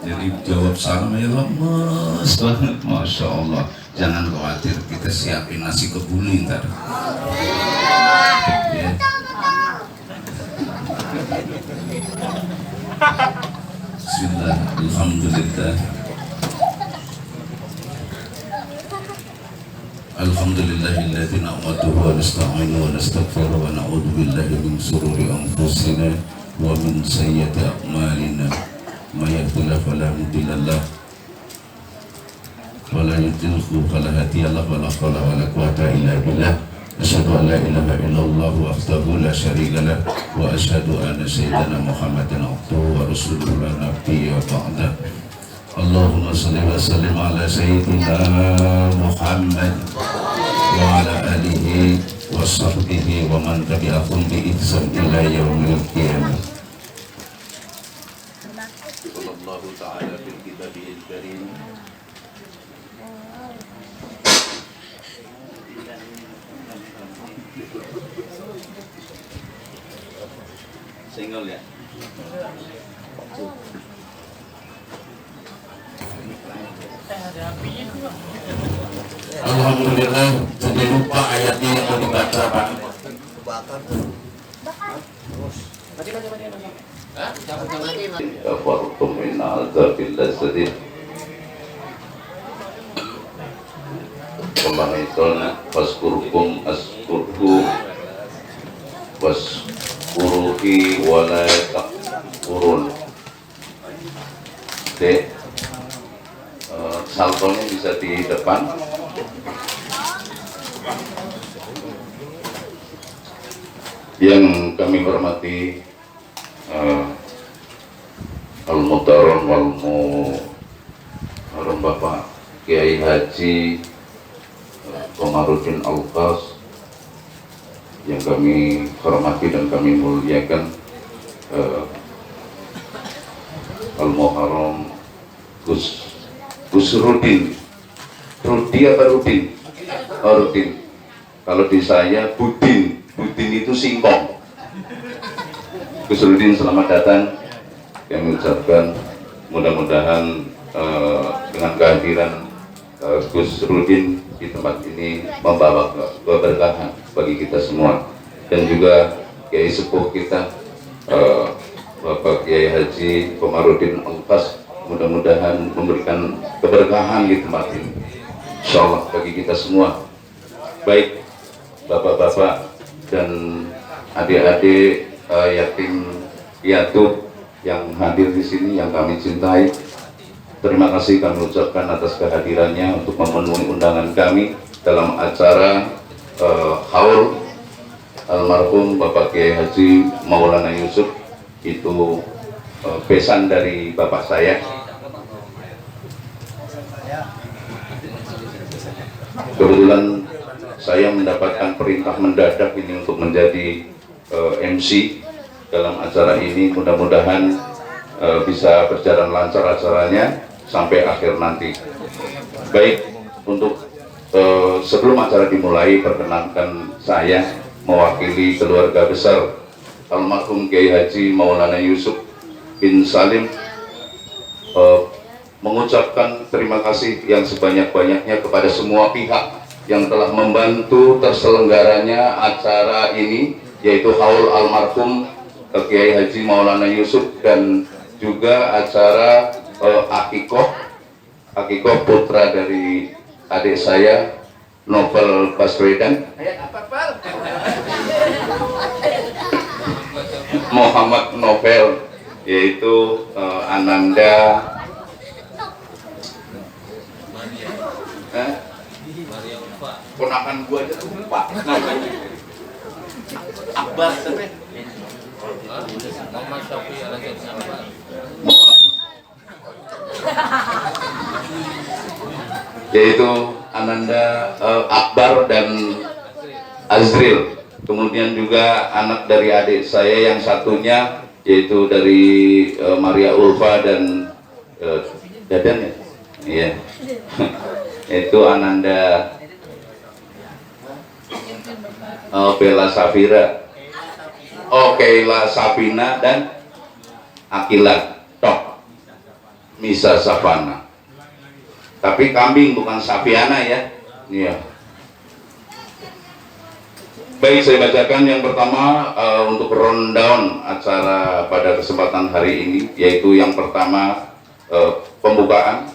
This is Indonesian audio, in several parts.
Jadi jawab salam ya lemes banget, masya Allah. Jangan khawatir, kita siapin nasi kebuli ntar. Ya. Bismillah, alhamdulillah. Alhamdulillahilladzi na'maduhu wa nasta'inuhu wa nastaghfiruhu wa na'udzu billahi min shururi anfusina wa min sayyiati a'malina. May yahdihillahu fala mudilla lahu wa la yudlilhu fala hadiya lahu wa la hawla wa la quwwata illa billah. Asyhadu an la ilaha illallah wahdahu la syarika lah wa asyhadu anna sayyidana Muhammadan abduhu wa rasuluhu la nabiyya ba'dah. Allahumma shalli wa sallim ala sayyidina Muhammad wa ala alihi wa sahbihi wa man tabi'ahum bi ihsan ila yaumil qiyamah. Sallallahu ta'ala bil kitabil karim. Single ya. Alhamdulillah, jadi lupa ayatnya yang dibaca Pak. Kafartum min azabil lazim. Pemahitona waskurukum askurku waskuruhi wala takfurun. Dek, saltonya bisa di depan. Yang kami hormati Al-Muhtaram wal-Muhtaram Bapak Kiai Haji Komarudin Al-Qas, yang kami hormati dan kami muliakan Al-Muhtaram Gus Rudin. Rudi apa Rudin? Oh, Rudin. Kalau di saya Budin. Budin itu singkong. Gus Rudin, selamat datang. Kami ucapkan mudah-mudahan dengan kehadiran Gus Rudin di tempat ini membawa keberkahan bagi kita semua, dan juga Kiai Sepuh kita Bapak Kiai Haji Komarudin Al-Qas, mudah-mudahan memberikan keberkahan di tempat ini, insyaallah, bagi kita semua. Baik bapak-bapak dan adik-adik yatim piatu yang hadir di sini, yang kami cintai, terima kasih kami ucapkan atas kehadirannya untuk memenuhi undangan kami dalam acara haul almarhum Bapak Kiai Haji Maulana Yusuf. Itu pesan dari bapak saya. Kebetulan saya mendapatkan perintah mendadak ini untuk menjadi MC dalam acara ini. Mudah-mudahan bisa berjalan lancar acaranya sampai akhir nanti. Baik, untuk sebelum acara dimulai, perkenankan saya mewakili keluarga besar almarhum Kiai Haji Maulana Yusuf bin Salim mengucapkan terima kasih yang sebanyak-banyaknya kepada semua pihak yang telah membantu terselenggaranya acara ini, yaitu haul almarhum Kiai Haji Maulana Yusuf, dan juga acara akikoh putra dari adik saya Novel Baswedan, Muhammad Novel, yaitu Ananda ponakan gua aja lupa namanya. Akbar tapi Muhammad Syafi Al-Akbar. Yaitu Ananda Akbar dan Azril. Kemudian juga anak dari adik saya yang satunya, yaitu dari Maria Ulfa dan Dadan ya? Iya. Itu Ananda Bella Safira, Keila Sabina dan Akila Tok. misa savana. Tapi kambing bukan sapiana ya. Iya. Baik, saya bacakan yang pertama untuk rundown acara pada kesempatan hari ini, yaitu yang pertama pembukaan,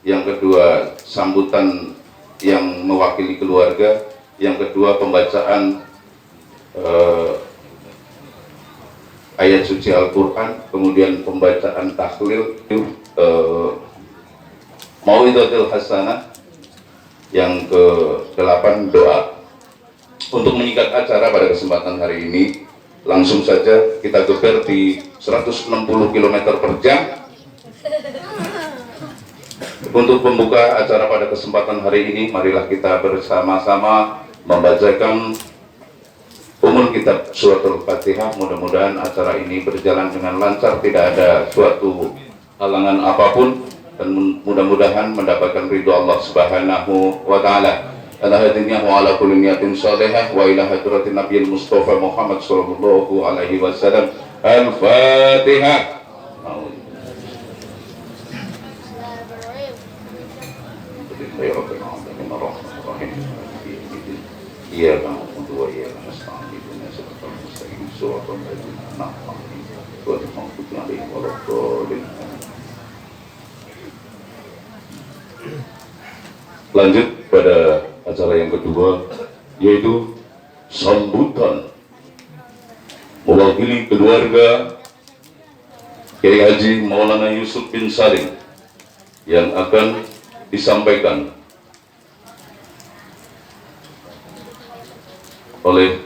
yang kedua sambutan yang mewakili keluarga, yang kedua pembacaan ayat suci Al-Quran, kemudian pembacaan tahlil, mau'izatul hasanah, yang ke-8 doa. Untuk menyikat acara pada kesempatan hari ini, langsung saja kita geber di 160 km per jam. Untuk membuka acara pada kesempatan hari ini, marilah kita bersama-sama membacakan umul kitab suratul Fatihah. Mudah-mudahan acara ini berjalan dengan lancar, tidak ada suatu halangan apapun, dan mudah-mudahan mendapatkan ridho Allah Subhanahu wa Ta'ala. Ala hadiniya wa ala kulli niyatin salihah wa ila hadratin Nabiyil Mustafa Muhammad sallallahu alaihi wasallam. Al-Fatihah. Iya bang, untuk iya nasta'in dengan siratal mustaqim siratal ladzina an'amta 'alaihim ghairil maghdubi 'alaihim waladdallin. Lanjut pada acara yang kedua, yaitu sambutan mewakili keluarga Kiai Haji Maulana Yusuf bin Salim yang akan disampaikan oleh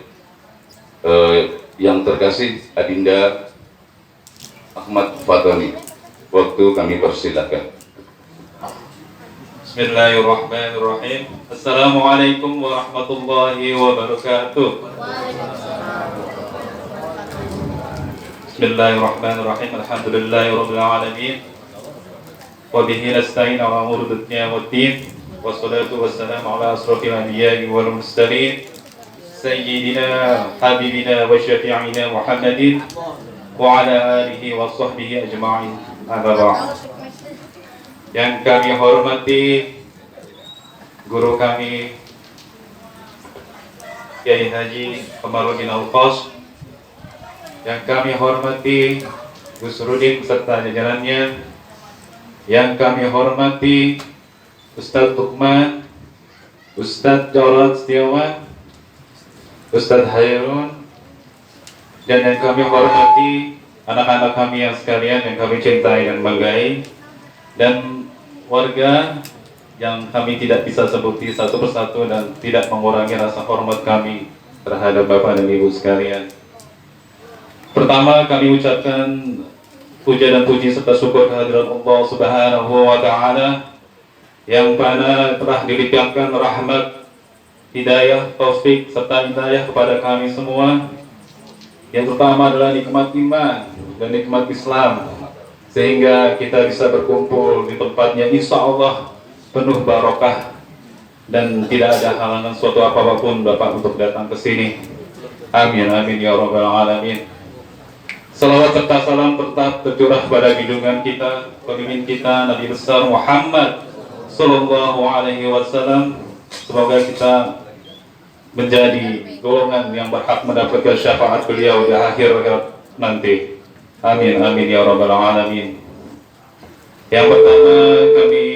yang terkasih Adinda Ahmad Fatoni. Waktu kami persilakan. Bismillahirrahmanirrahim. Assalamualaikum warahmatullahi wabarakatuh. Bismillahirrahmanirrahim. Alhamdulillahirabbil alamin. Wa bihi nasta'in ala umuri dunya waddin. Wassalatu wassalamu ala asrofil anbiya'i wal mursalin. Sayyidina habibina wa syafi'ina Muhammadin wa ala alihi wa sahbihi ajma'in. Amma ba'd. Yang kami hormati guru kami Kiai Haji Kamarudin Al-Qas, yang kami hormati Gus Rudin serta jajarannya, yang kami hormati Ustadz Lukman, Ustadz Jarad Setiawan, Ustadz Hairun, dan yang kami hormati anak-anak kami yang sekalian yang kami cintai dan banggai, dan warga yang kami tidak bisa sebuti satu persatu dan tidak mengurangi rasa hormat kami terhadap Bapak dan Ibu sekalian. Pertama, kami ucapkan puja dan puji serta syukur kehadirat Allah Subhanahu wa Ta'ala yang mana telah dilimpahkan rahmat, hidayah, taufik serta hidayah kepada kami semua. Yang pertama adalah nikmat iman dan nikmat Islam, sehingga kita bisa berkumpul di tempatnya insya Allah penuh barokah dan tidak ada halangan suatu apapun Bapak untuk datang ke sini. Amin amin ya rabbal alamin. Salawat serta salam tetap tercurah pada junjungan kita, pemimpin kita Nabi besar Muhammad sallallahu alaihi wasallam. Semoga kita menjadi golongan yang berhak mendapatkan syafaat beliau di akhir nanti. Amin amin ya rabbal alamin. Yang pertama, kami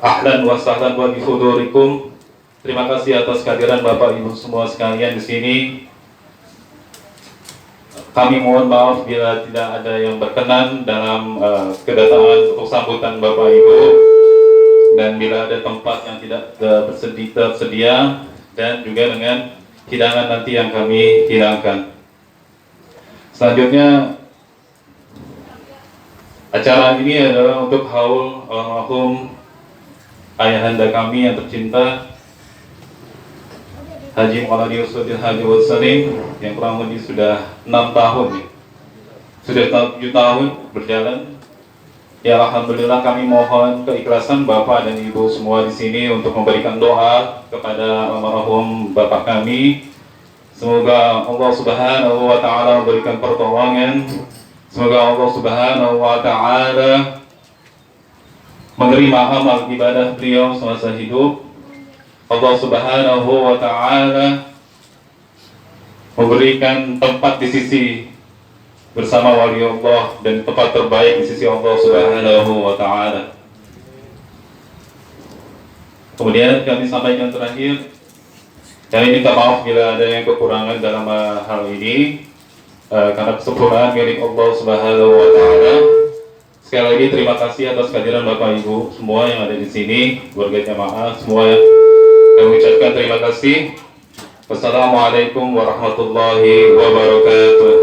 ahlan wa sahlan wa bihudurikum. Terima kasih atas kehadiran Bapak Ibu semua sekalian di sini. Kami mohon maaf bila tidak ada yang berkenan dalam kedatangan untuk sambutan Bapak Ibu, dan bila ada tempat yang tidak tersedia, dan juga dengan hidangan nanti yang kami hidangkan. Selanjutnya, acara ini adalah untuk haul almarhum ayahanda kami yang tercinta Haji Maulana Yusuf bin Haji Salim, yang kurang lebih sudah 6 tahun nih. Sudah 7 tahun berjalan. Ya alhamdulillah, kami mohon keikhlasan Bapak dan Ibu semua di sini untuk memberikan doa kepada almarhum Bapak kami. Semoga Allah Subhanahu wa Ta'ala memberikan pertolongan Semoga Allah Subhanahu wa Ta'ala menerima amal ibadah beliau semasa hidup. Allah Subhanahu wa Ta'ala memberikan tempat di sisi bersama wali Allah dan tempat terbaik di sisi Allah Subhanahu wa Ta'ala. Kemudian kami sampaikan terakhir, kami minta maaf bila ada yang kekurangan dalam hal ini, karena kesempurnaan milik Allah Subhanahu wa Ta'ala. Sekali lagi terima kasih atas kehadiran Bapak Ibu semua yang ada di sini, keluarga jamaah semua. Kami ucapkan terima kasih. Wassalamualaikum warahmatullahi wabarakatuh.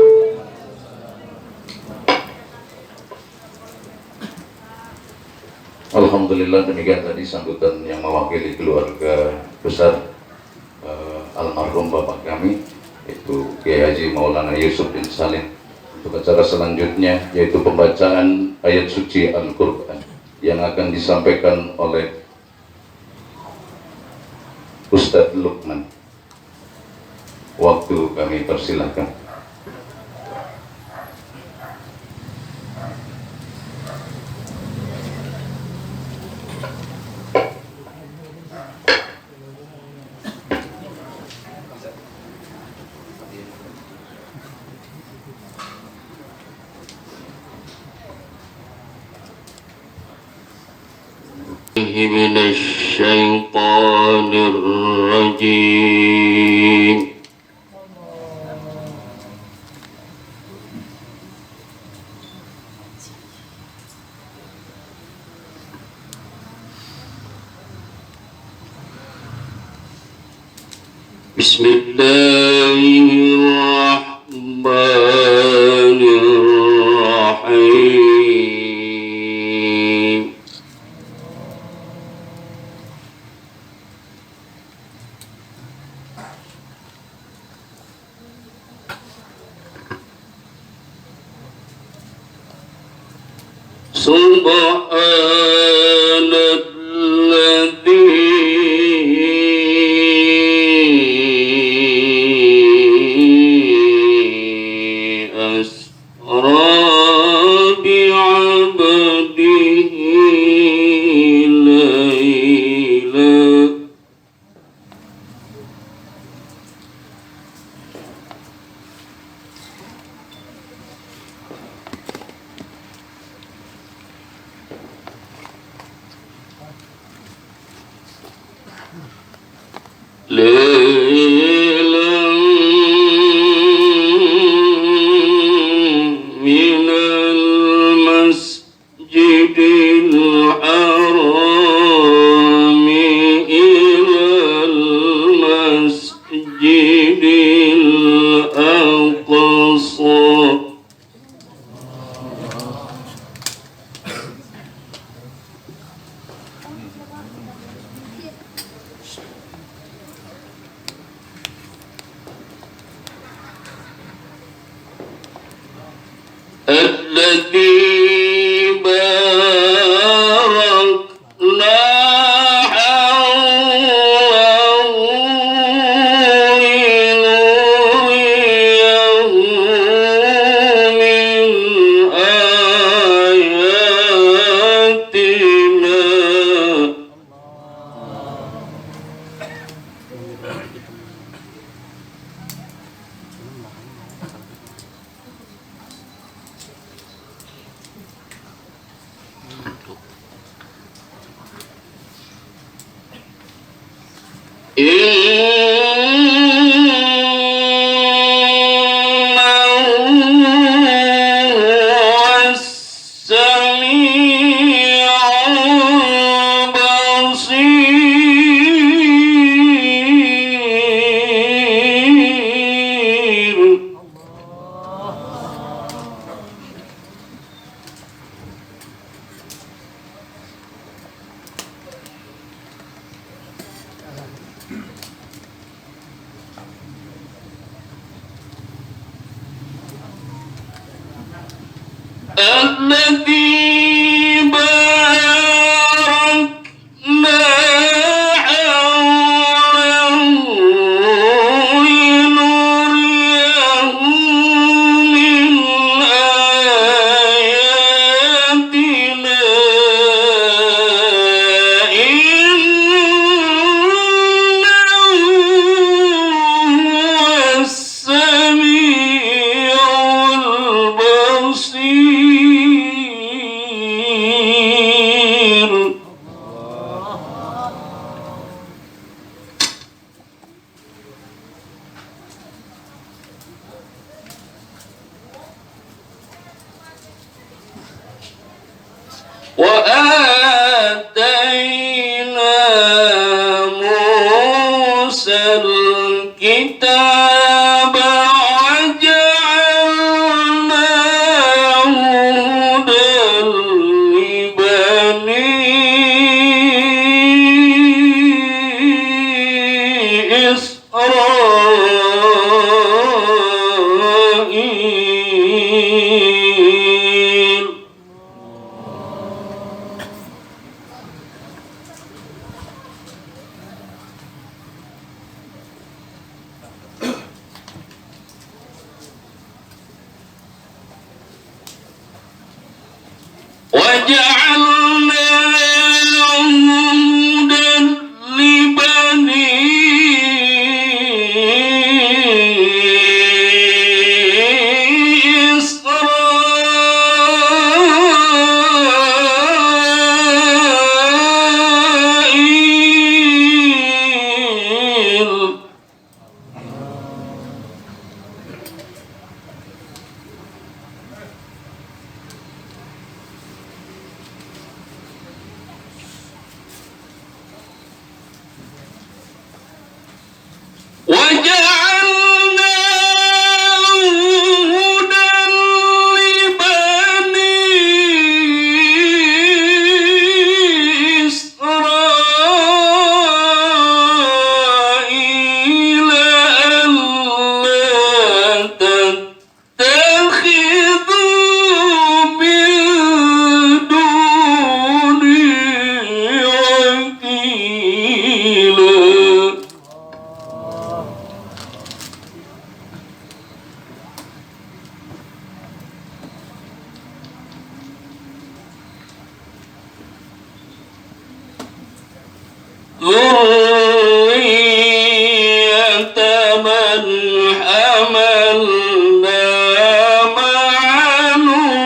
Alhamdulillah, demikian tadi sambutan yang mewakili keluarga besar almarhum bapak kami, yaitu Kiai Haji Maulana Yusuf bin Salim. Untuk acara selanjutnya yaitu pembacaan ayat suci Al-Quran yang akan disampaikan oleh Ustadz Lukman. Waktu kami persilahkan. من الشيطان الرجيم بسم الله الرحمن الرحيم سبحان الذي أسرى بعبده ليلا ليلا من المسجد الحرام إلى المسجد الأقصى الذي باركنا حوله لنريه من آياتنا وآتينا موسى الكتاب وجعلناه هدى لبني إسرائيل. وجعلناهم هدى لبني إسرائيل. وجعلناه هدى لبني إسرائيل ألا تتخذوا من دوني وكيلا. ذرية من حملنا مع نوح.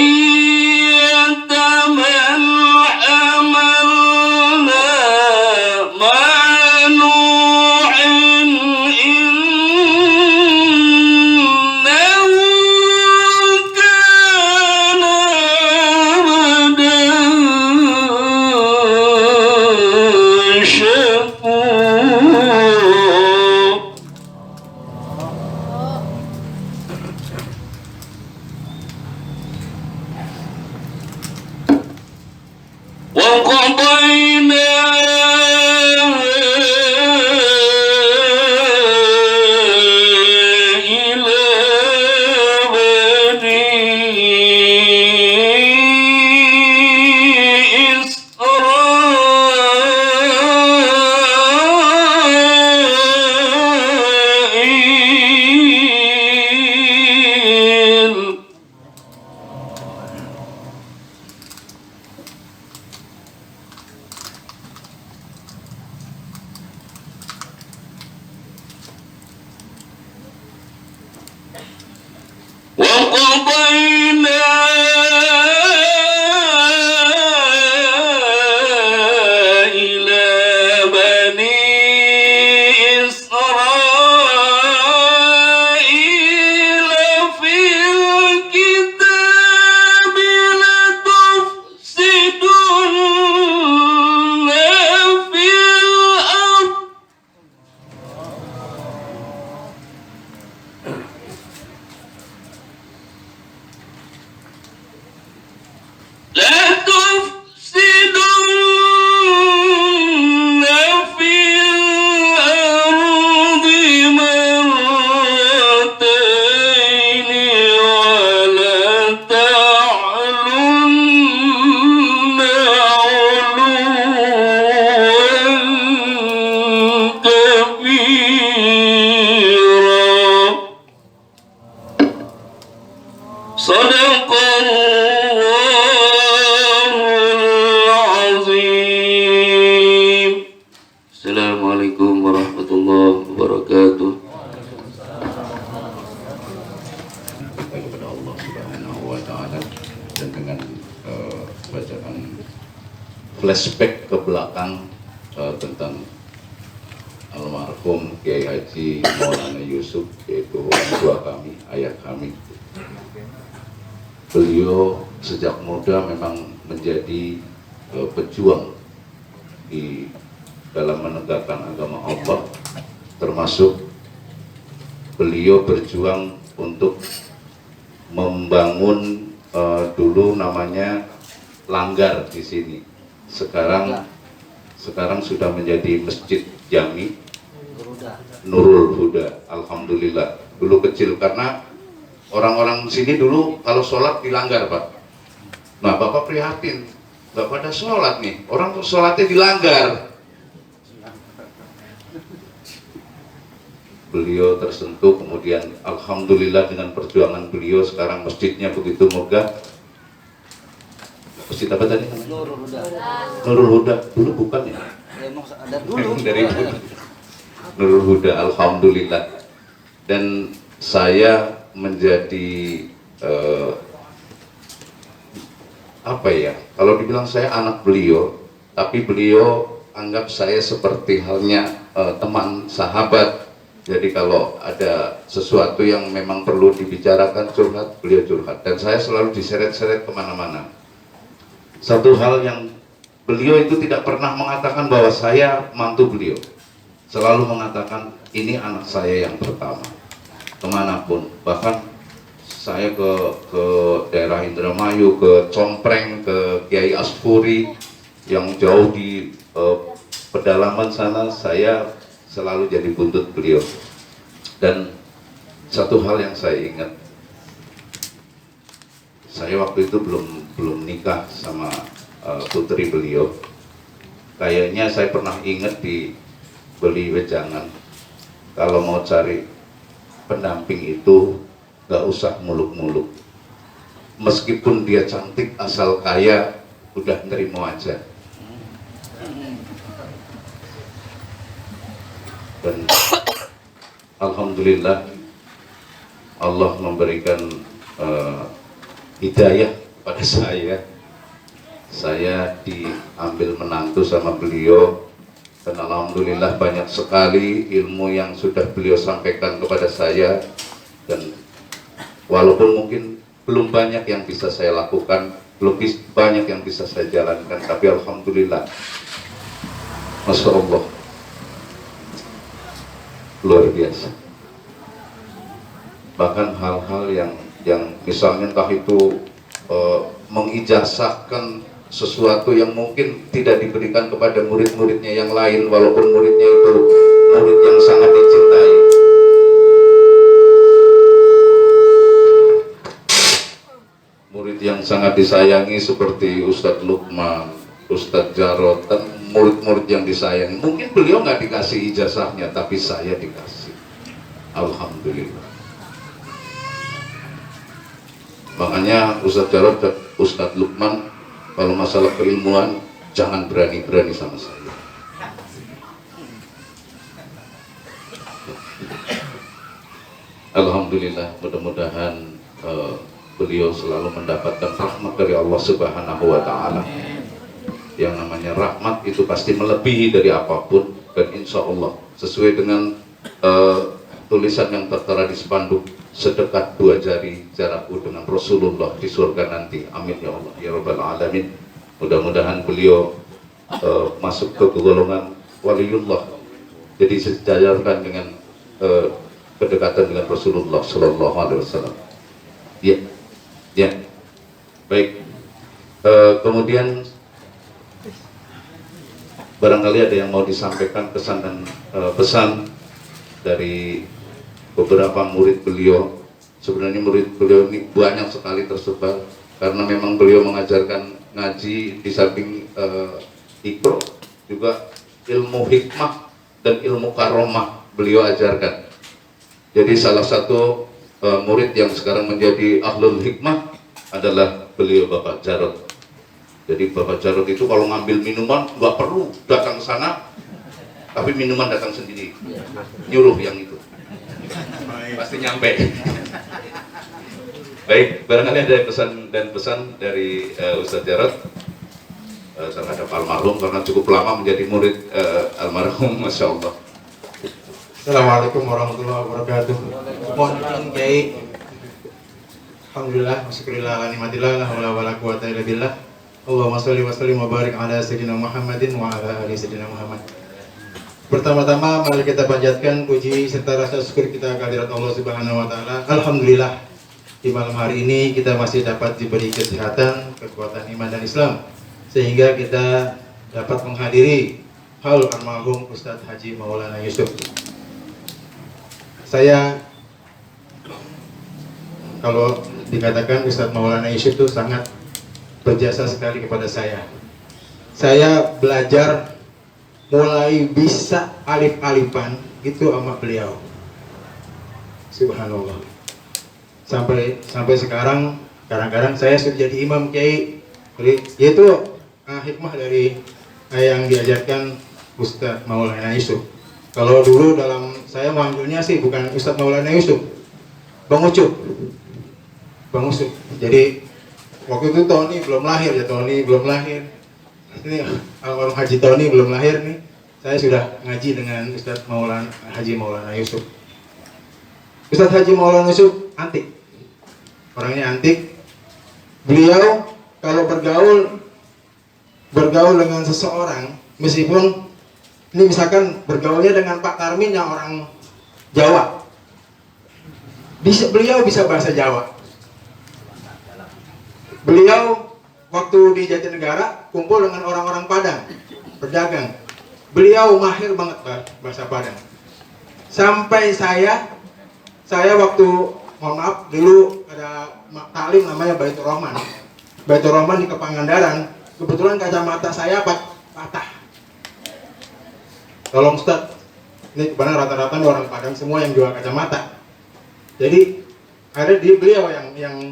ذرية من حملنا مع نوح إنه كان عبدا شكورا. وقضينا إلى بني إسرائيل. وقضينا إلى بني إسرائيل في الكتاب لتفسدن في الأرض صدق الله العظيم. Assalamualaikum warahmatullahi wabarakatuh. Kepada Allah Subhanahu dan dengan bacaan flashback ke belakang tentang almarhum Kiai Haji Maulana Yusuf, yaitu orang tua kami, ayah kami. Beliau sejak muda memang menjadi pejuang di dalam menegakkan agama Allah, termasuk beliau berjuang untuk membangun dulu namanya Langgar di sini. Sekarang sudah menjadi Masjid Jami Nurul Huda. Alhamdulillah. Dulu kecil karena orang-orang sini dulu kalau sholat di Langgar, Pak. Nah, Bapak prihatin, nggak pada sholat nih. Orang tuh sholatnya di Langgar. Beliau tersentuh, kemudian alhamdulillah dengan perjuangan beliau sekarang masjidnya begitu megah. Masjid apa tadi? Nurul Huda. Nurul Huda. Dulu bukan ya? Emang ada dulu. Dari Nurul Huda, alhamdulillah. Dan saya menjadi apa ya? Kalau dibilang saya anak beliau, tapi beliau anggap saya seperti halnya teman sahabat. Jadi kalau ada sesuatu yang memang perlu dibicarakan, curhat, beliau curhat. Dan saya selalu diseret-seret kemana-mana. Satu hal yang beliau itu tidak pernah mengatakan bahwa saya mantu beliau. Selalu mengatakan, ini anak saya yang pertama. Kemanapun. Bahkan saya ke daerah Indramayu, ke Compreng, ke Kiai Asfuri, yang jauh di pedalaman sana, saya selalu jadi buntut beliau. Dan satu hal yang saya ingat, saya waktu itu belum nikah sama putri beliau. Kayaknya saya pernah ingat di Beli Wejangan, kalau mau cari pendamping itu gak usah muluk-muluk. Meskipun dia cantik asal kaya, udah nerimo aja. Dan alhamdulillah Allah memberikan hidayah pada saya. Saya diambil menantu sama beliau, dan alhamdulillah banyak sekali ilmu yang sudah beliau sampaikan kepada saya. Dan walaupun mungkin belum banyak yang bisa saya lakukan, belum banyak yang bisa saya jalankan, tapi alhamdulillah, Masya Allah, luar biasa. Bahkan hal-hal yang misalnya entah itu mengijazahkan sesuatu yang mungkin tidak diberikan kepada murid-muridnya yang lain, walaupun muridnya itu murid yang sangat dicintai. Murid yang sangat disayangi seperti Ustadz Lukman, Ustadz Jarot, dan murid-murid yang disayangi. Mungkin beliau nggak dikasih ijazahnya, tapi saya dikasih. Alhamdulillah. Makanya Ustadz Jarot dan Ustadz Lukman, kalau masalah keilmuan jangan berani-berani sama saya. Alhamdulillah, mudah-mudahan beliau selalu mendapatkan rahmat dari Allah Subhanahu wa Ta'ala. Yang namanya rahmat itu pasti melebihi dari apapun, dan insya Allah sesuai dengan tulisan yang tertera di spanduk, sedekat 2 jari jarakku dengan Rasulullah di surga nanti. Amin ya Allah ya Rabbal Alamin. Mudah-mudahan beliau masuk ke golongan waliullah, jadi sejajarkan dengan kedekatan dengan Rasulullah Sallallahu Alaihi Wasallam. Ya, baik. Kemudian barangkali ada yang mau disampaikan pesan dan pesan dari beberapa murid beliau. Sebenarnya murid beliau ini banyak sekali tersebar, karena memang beliau mengajarkan ngaji di samping ikro, juga ilmu hikmah dan ilmu karomah beliau ajarkan. Jadi salah satu murid yang sekarang menjadi ahlul hikmah adalah beliau Bapak Jarot. Jadi Bapak Jarot itu kalau ngambil minuman nggak perlu datang ke sana, tapi minuman datang sendiri, nyuruh yang itu, pasti nyampe. Baik, barangkali ada pesan dan pesan dari Ustadz Jarod terhadap almarhum karena cukup lama menjadi murid almarhum, Masya Allah. Assalamualaikum warahmatullahi wabarakatuh. Mohon izin Kiai. Alhamdulillah, wasyukurillah ala nikmatillah, la haula wala quwata illa billah. Allahumma shalli wa sallim wa barik ala sayyidina Muhammadin wa ala ali sayyidina Muhammad. Pertama-tama mari kita panjatkan puji serta rasa syukur kita kehadirat Allah Subhanahu wa taala. Alhamdulillah di malam hari ini kita masih dapat diberi kesehatan, kekuatan iman dan Islam sehingga kita dapat menghadiri haul almarhum Ustadz Haji Maulana Yusuf. Saya kalau dikatakan Ustadz Maulana Yusuf itu sangat berjasa sekali kepada saya. Saya belajar mulai bisa alif-alifan itu sama beliau. Subhanallah. Sampai sekarang kadang-kadang saya sudah jadi imam kiai. Itu hikmah dari yang diajarkan Ustadz Maulana Yusuf. Kalau dulu dalam saya manggilnya sih bukan Ustadz Maulana Yusuf, Bang Ucup. Bang Ucup. Jadi waktu itu Tony belum lahir ya, Tony belum lahir. Ini almarhum Haji Tony belum lahir nih. Saya sudah ngaji dengan Ustadz Haji Maulana Yusuf. Ustadz Haji Maulana Yusuf antik. Orangnya antik. Beliau kalau bergaul dengan seseorang, meskipun ini misalkan bergaulnya dengan Pak Karmin yang orang Jawa, beliau bisa bahasa Jawa. Beliau waktu di Jatinegara kumpul dengan orang-orang Padang, berdagang. Beliau mahir banget bahasa Padang. Sampai saya waktu, mohon maaf, dulu ada taklim namanya Baitur Rahman. Baitur Rahman di Kepangandaran, kebetulan kacamata saya patah. Tolong Ustadz, ini kebetulan rata-rata orang Padang semua yang jual kacamata. Jadi ada beliau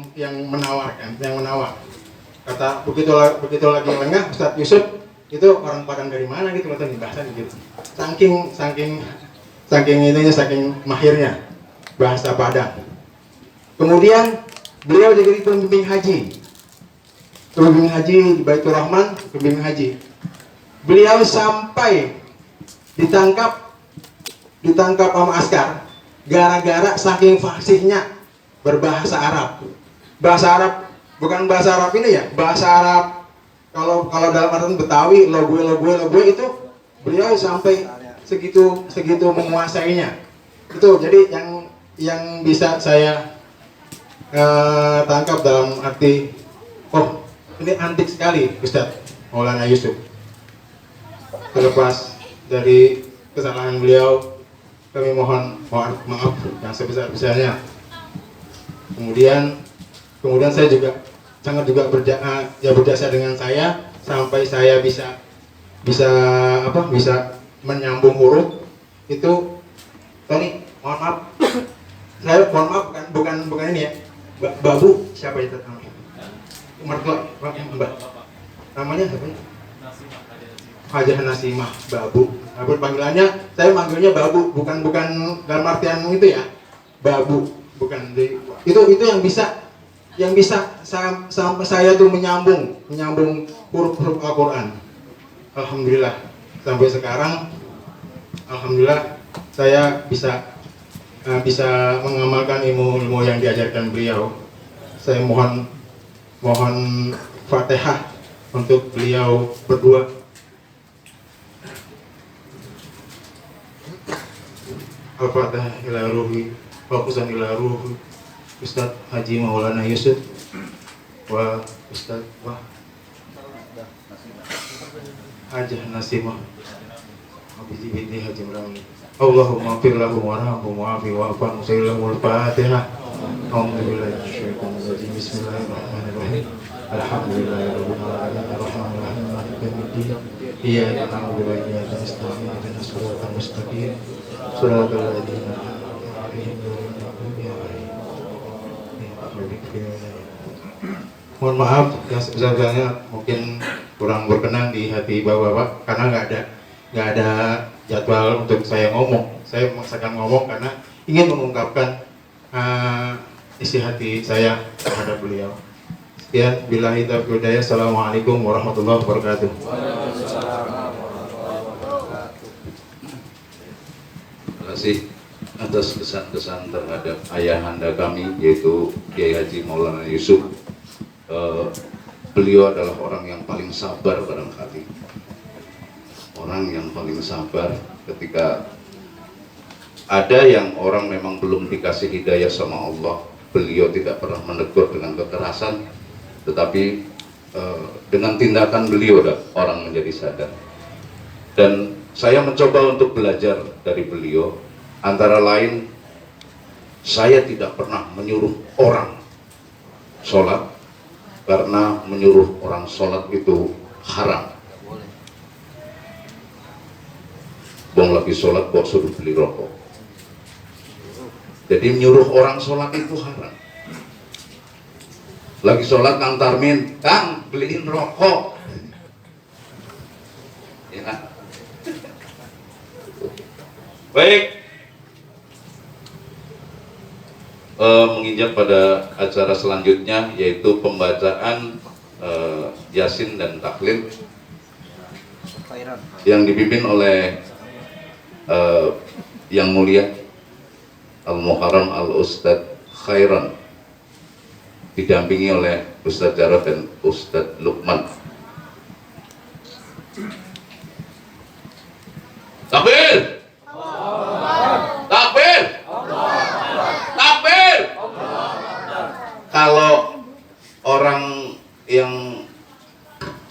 yang menawarkan, yang menawar. Kata begitu lagi lengah Ustadz Yusuf, itu orang Padang dari mana gitu, atau bahasa gitu. Saking mahirnya bahasa Padang. Kemudian beliau jadi pembimbing haji di Baitur Rahman, pembimbing haji. Beliau sampai ditangkap sama askar gara-gara saking fasihnya berbahasa Arab. Bahasa Arab bukan bahasa Arab ini ya, bahasa Arab kalau dalam artian Betawi, lo gue itu beliau sampai segitu menguasainya. Itu jadi yang bisa saya tangkap dalam arti, oh ini antik sekali Ustadz Maulana Yusuf. Terlepas dari kesalahan beliau, kami mohon maaf yang sebesar-besarnya. Kemudian saya juga sangat berjasa dengan saya sampai saya bisa menyambung huruf itu. Tony, mohon maaf, saya mohon maaf bukan ini ya, Babu siapa itu namanya? Mertua Mbak, namanya siapa? Hajah Nasimah Babu. Panggilannya saya manggilnya Babu, bukan dalam artian itu ya, Babu, bukan. Itu yang bisa sampai saya tuh menyambung huruf-huruf Al-Quran. Alhamdulillah sampai sekarang, alhamdulillah saya bisa mengamalkan ilmu yang diajarkan beliau. Saya mohon Fatihah untuk beliau berdua. Al-Fatihah ila ruhi wa qusan ila ruhi Ustadz Haji Maulana Yusuf wa Ustadz Hajah Nasimah Abidi binti Haji Mrami. Allahumma fir lahum warhamhum wa'afi wa'afan sayyidul Fatihah. Alhamdulillah Bismillahirrahmanirrahim. Alhamdulillahirabbil alamin arrahmanir rahim maliki yaumiddin. Iyyaka na'budu wa iyyaka nasta'in ihdinas siratal mustaqim siratal ladzina an'amta 'alaihim ghairil maghdubi 'alaihim waladdallin. Mohon maaf yang sebesar-besarnya mungkin kurang berkenan di hati bapak-bapak karena nggak ada jadwal untuk saya ngomong. Saya memaksakan ngomong karena ingin mengungkapkan isi hati saya terhadap beliau. Sekian, billahi taufiq wal hidayah. Assalamualaikum warahmatullahi wabarakatuh. Terima kasih atas kesan-kesan terhadap ayahanda kami, yaitu Kiai Haji Maulana Yusuf. Beliau adalah orang yang paling sabar barangkali. Orang yang paling sabar ketika ada yang orang memang belum dikasih hidayah sama Allah. Beliau tidak pernah menegur dengan kekerasan, tetapi dengan tindakan beliau orang menjadi sadar. Dan saya mencoba untuk belajar dari beliau. Antara lain, saya tidak pernah menyuruh orang sholat, karena menyuruh orang sholat itu haram. Bong lagi sholat, kok suruh beli rokok. Jadi menyuruh orang sholat itu haram. Lagi sholat Kang Tarmin, Kang beliin rokok. Ya. Baik. Menginjak pada acara selanjutnya, yaitu pembacaan Yasin dan Tahlil yang dipimpin oleh Yang Mulia Al-Mukarram Al-Ustadz Khairan, didampingi oleh Ustadz Jarod dan Ustadz Lukman. Takbir! Takbir! Takbir! Kalau orang yang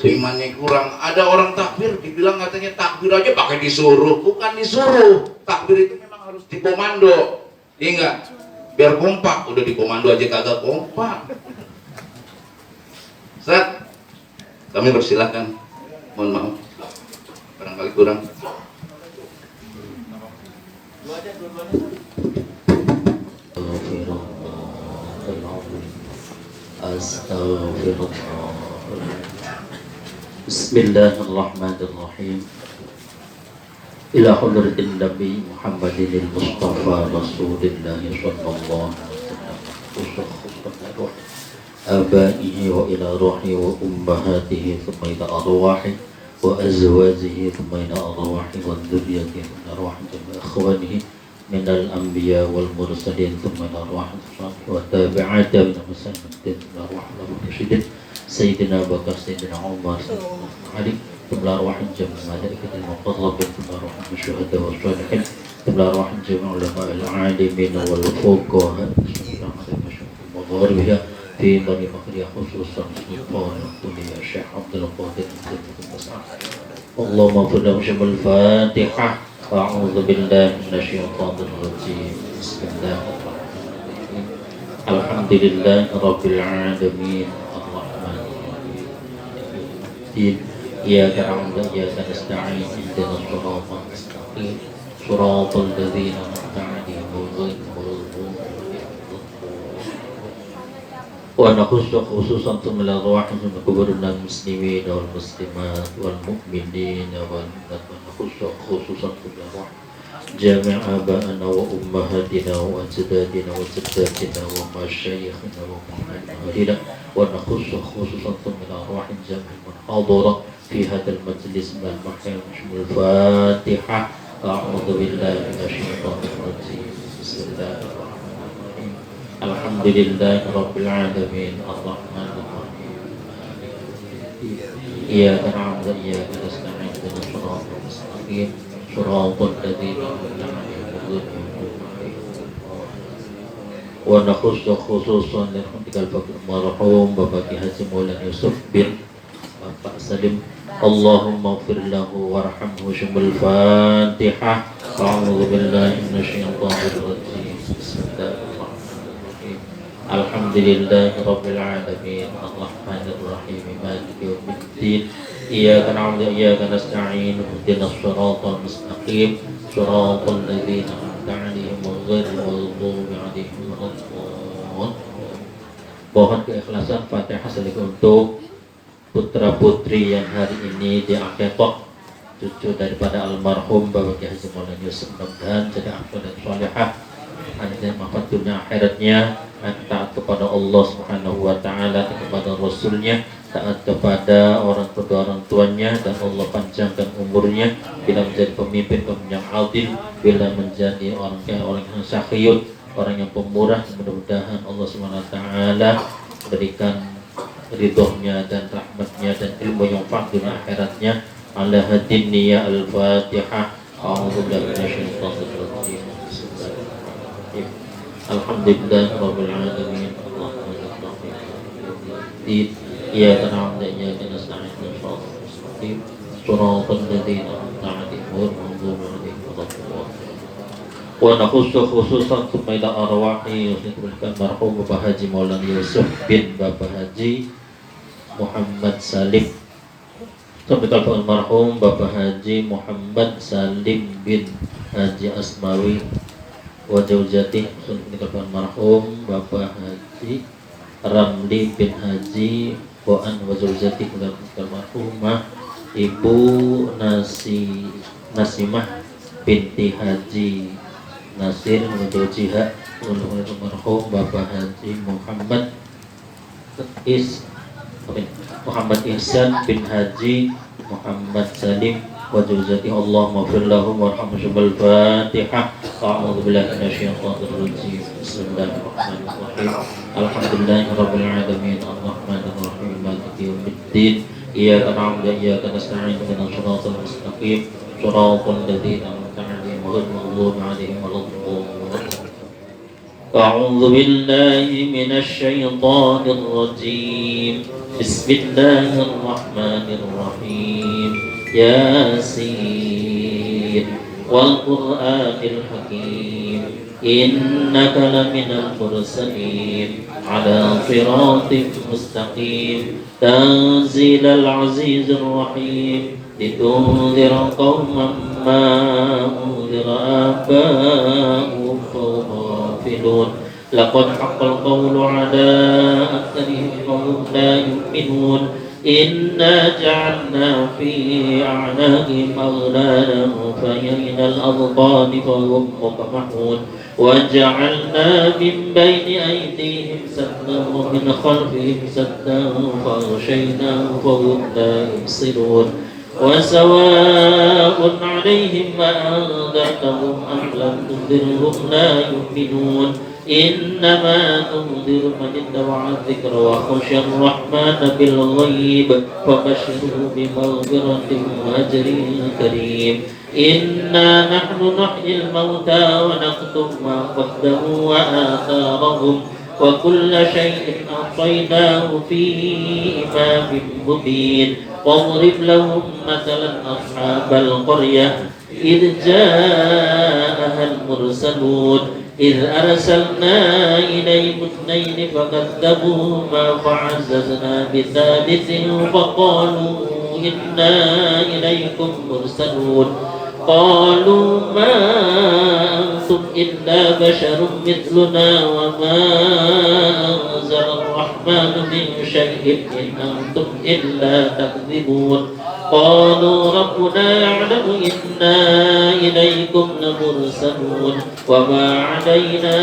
imannya kurang, ada orang takbir dibilang katanya takbir aja pakai disuruh. Bukan disuruh, takbir itu memang harus dikomando. Iya enggak? Biar kompak, udah dikomando aja kagak kompak. Ustaz, kami persilahkan. Mohon maaf, barangkali kurang. Astaghfirullah. Bismillahirrahmanirrahim. Ila hadratin Nabi Muhammadin al-Mustafa Rasulillah sallallahu alaihi wasallam. Abaihi wa ila ruhi wa ummahatihi thumma ila arwahi wa azwajihi thumma ila arwahi wa dhurriyyatihi thumma arwahi jami'i ikhwanihi من الأنبياء والمرسلين ثم إلى أرواح الصالحين والتابعين من المسلمين ثم إلى أرواح المرشدين سيدنا أبو بكر سيدنا عمر سيدنا علي ثم إلى أرواح جميع الملائكة المقربين ثم إلى أرواح الشهداء والصالحين ثم إلى أرواح جميع العلماء العالمين والفقهاء وغيرها في بني بكر خصوصا سلطان الدنيا الشيخ عبد القادر اللهم اغفر له شر الفاتحة. أعوذ بالله من الشيطان الرجيم. بسم الله الرحمن الرحيم. الحمد لله رب العالمين الرحمن الرحيم. إياك نعبد وإياك نستعين اهدنا الصراط المستقيم صراط الذين أنعمت عليهم غير المغضوب عليهم. ونخص خصوصا ثم الأرواح من قبورنا المسلمين والمسلمات والمؤمنين والمؤمنات ونخص خصوصا ثم الأرواح جميع آبائنا وأمهاتنا وأجدادنا وجداتنا ومشايخنا ومعلمنا ونخص خصوصا ثم الأرواح جميع من حضر في هذا المجلس من المحيا الفاتحة. أعوذ بالله من الشيطان الرجيم. بسم الله الرحمن الرحيم. الحمد لله رب العالمين الرحمن الرحيم. إياك نعبد وإياك نستعين اهدنا الصراط المستقيم صراط الذين أنعمت عليهم غير المغضوب عليهم. ونخص خصوصا لرحمتك الفقير المرحوم Bapak Haji Maulana Yusuf bin Bapak Salim. اللهم اغفر له وارحمه. شم الفاتحة. أعوذ بالله من الشيطان الرجيم. بسم الله الرحمن الرحيم. الحمد لله رب العالمين الرحمن الرحيم مالك يوم الدين. إياك نعبد وإياك نستعين اهدنا الصراط المستقيم صراط الذين أنعمت عليهم غير المغضوب عليهم ولا الضالين. Mohon keikhlasan Fatihah sekaligus untuk putra putri yang hari ini diakekah, cucu daripada almarhum Bapak Haji Maulana Yusuf, mudah-mudahan jadi akhir dan salihah, ada manfaat dunia akhiratnya. taat kepada Allah Subhanahu wa taala, kepada Rasulnya, taat kepada kedua orang tuanya, dan Allah panjangkan umurnya bila menjadi pemimpin yang adil, bila menjadi orang yang syahiyut, orang yang pemurah. Mudah-mudahan Allah Subhanahu wa taala berikan ridhonya dan rahmatnya dan ilmu yang fah dunia akhiratnya. Ala hadin ya al-Fatihah. A'udzu billahi minasyaitonir rajim. Bismillahirrahmanirrahim. Alhamdulillahirabbil alamin. Iyyaka na'budu wa iyyaka nasta'in. Shiratal ladzina an'amta 'alaihim ghairil maghdubi 'alaihim waladdallin. Wa nakhussu khususan ila arwahi yusnikulkan marhum Bapak Haji Maulana Yusuf bin Bapak Haji Muhammad Salim, sampai almarhum Bapak Haji Muhammad Salim bin Haji Asmawi wa Jauzati, sampai almarhum Bapak Haji Ramli bin Haji Boan wa Jauzati, almarhumah Ibu Nasimah binti Haji Nasir Mudojiha, almarhum Bapak Haji Muhammad Ihsan bin Haji Muhammad Salim wa Jauzati. Allahumma fir lahum warhamhum. Al-Fatihah. A'udzu billahi minasyaitonir rajim. Bismillahirrahmanirrahim. Alhamdulillahirabbil alamin. Arrahmanir rahim. Maliki yaumiddin. Iyyaka na'budu wa iyyaka nasta'in. Ihdinas siratal mustaqim. Shiratal ladzina an'amta 'alaihim ghairil maghdubi 'alaihim waladdallin. أعوذ بالله من الشيطان الرجيم. بسم الله الرحمن الرحيم. ياسين والقرآن الحكيم إنك لمن المرسلين على صراط مستقيم تنزيل العزيز الرحيم لتنذر قوما ما أنذر آباؤهم فهم غافلون. لقد حق القول على أكثرهم فهم لا يؤمنون. إنا جعلنا في أعناقهم أغلالا فهي إلى الأذقان فهم مقمحون. وجعلنا من بين أيديهم سدا ومن خلفهم سدا فأغشيناهم فهم لا يبصرون. وسواء عليهم أأنذرتهم أم لم تنذرهم لا يؤمنون. إنما تنذر من اتبع الذكر وخشي الرحمن بالغيب فبشره بمغفرة وأجر كريم. إنا نحن نحيي الموتى ونكتب ما قدموا وآثارهم وكل شيء أحصيناه في إمام مبين. واضرب لهم مثلا أصحاب القرية إذ جاءها المرسلون إذ أرسلنا إليهم اثنين فكذبوهما فعززنا بثالث فقالوا إنا إليكم مرسلون. قالوا ما أنتم إلا بشر مثلنا وما أنزل الرحمن من شيء إن أنتم إلا تكذبون. قالوا ربنا يعلم إنا إليكم لمرسلون وما علينا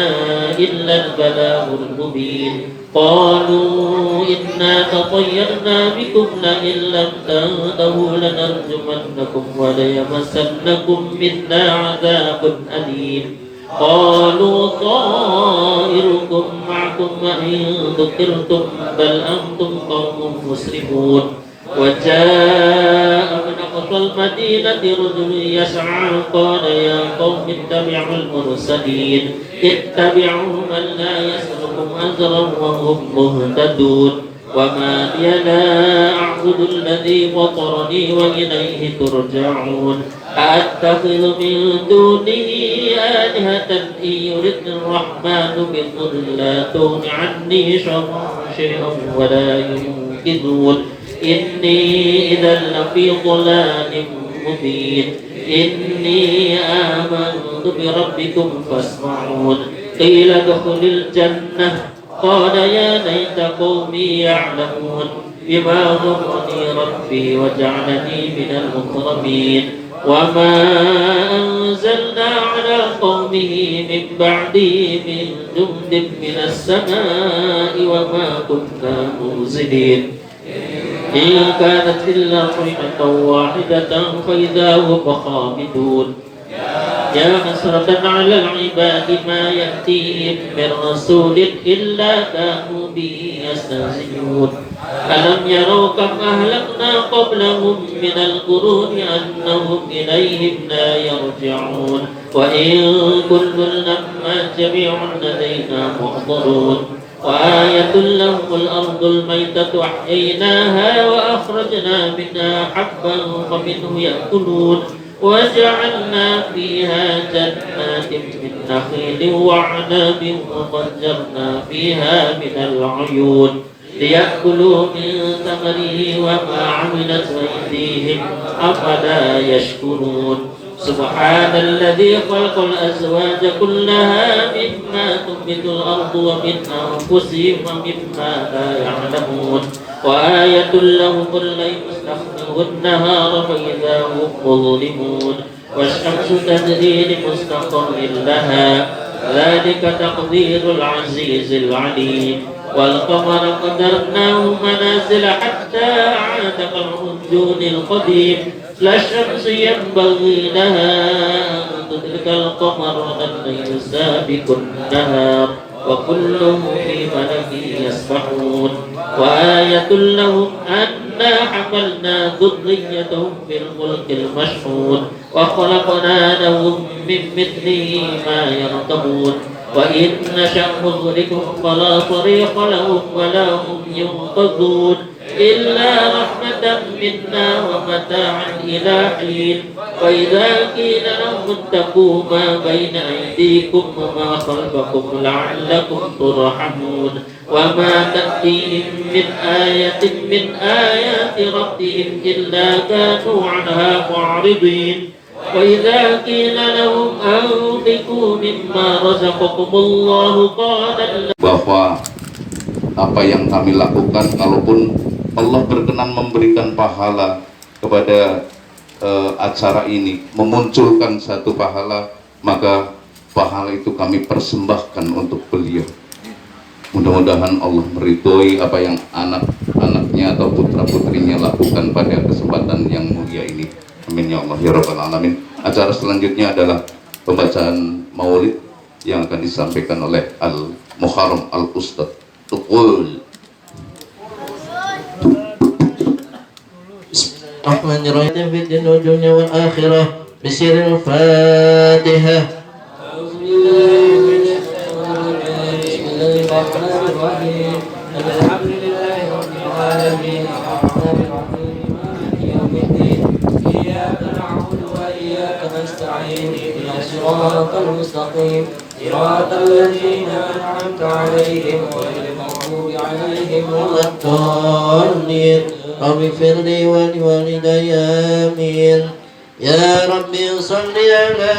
إلا البلاغ المبين. قالوا إنا تطيرنا بكم لئن لم تنتهوا لنرجمنكم وليمسنكم منا عذاب أليم. قالوا طائركم معكم وإن ذكرتم بل أنتم قوم مسرفون. وجاء من أقصى المدينة رجل يسعى قال يا قوم اتبعوا المرسلين اتبعوا من لا يسلكم أجرا وهم مهتدون. وما لي لا أعبد الذي فطرني وإليه ترجعون. أأتخذ من دونه آلهة إن يردني الرحمن بضر لا تغن عني شيئا ولا ينقذون. إني إذا لفي ضلال مبين. إني آمنت بربكم فاسمعون. قيل ادخل الجنة قال يا ليت قومي يعلمون بما غفرني ربي وجعلني من المكرمين. وما أنزلنا على قومه من بعده من جند من السماء وما كنا منزلين إن كانت إلا صيحة واحدة فإذا هم خامدون يا حسرة على العباد ما يأتيهم من رسول إلا كانوا به يستهزئون ألم يروا كم أهلكنا قبلهم من القرون أنهم إليهم لا يرجعون وإن كل لما جميع لدينا محضرون وآية لهم الأرض الميتة أحييناها وأخرجنا منها حبا فمنه يأكلون وجعلنا فيها جنات من نخيل وعناب وفجرنا فيها من العيون ليأكلوا من ثمره وما عملت أيديهم أفلا يشكرون سبحان الذي خلق الأزواج كلها مما تنبت الأرض ومن أنفسهم ومما لا يعلمون وآية لهم الليل سخنه النهار فإذا هم مظلمون والشمس تجري لمستقر لها ذلك تقدير العزيز العليم والقمر قدرناه منازل حتى عاد كالعرجون القديم لا الشمس ينبغي لها أن تدرك القمر والليل سابق النهار وكلهم في فلك يسبحون وآية لهم أنا حملنا ذريتهم في الفلك المشحون وخلقنا لهم من مثله ما يركبون وإن نشأ نغرقهم فلا صريخ لهم ولا هم ينقذون إلا رحمة منا ومتاعا إلى حين وإذا قيل لهم اتقوا ما بين أيديكم وما خلفكم لعلكم ترحمون وما تأتيهم من آية من آيات ربهم إلا كانوا عنها معرضين وإذا قيل لهم أنفقوا مما رزقكم الله قال bahwa apa yang kami lakukan, kalaupun Allah berkenan memberikan pahala kepada acara ini, memunculkan satu pahala, maka pahala itu kami persembahkan untuk beliau. Mudah-mudahan Allah meridhoi apa yang anak-anaknya atau putra-putrinya lakukan pada kesempatan yang mulia ini. Amin ya Allah ya Rabbal Alamin. Acara selanjutnya adalah pembacaan maulid yang akan disampaikan oleh Al-Muharram Al-Ustadz Tuqul. Bismillahirrahmanirrahim. Fi dunya wal akhirah bisiril Fatihah. Bismillahirrahmanirrahim. Alhamdulillahi rabbil alamin. Arrahmanir rahim. Maliki yaumiddin. Iyyaka na'budu wa iyyaka nasta'in. Ihdinas siratal mustaqim. Siratal ladzina an'amta 'alaihim ghairil maghdubi 'alaihim waladdallin. Rabbi firli wa liwalidayya amin. Ya Rabbi salli ala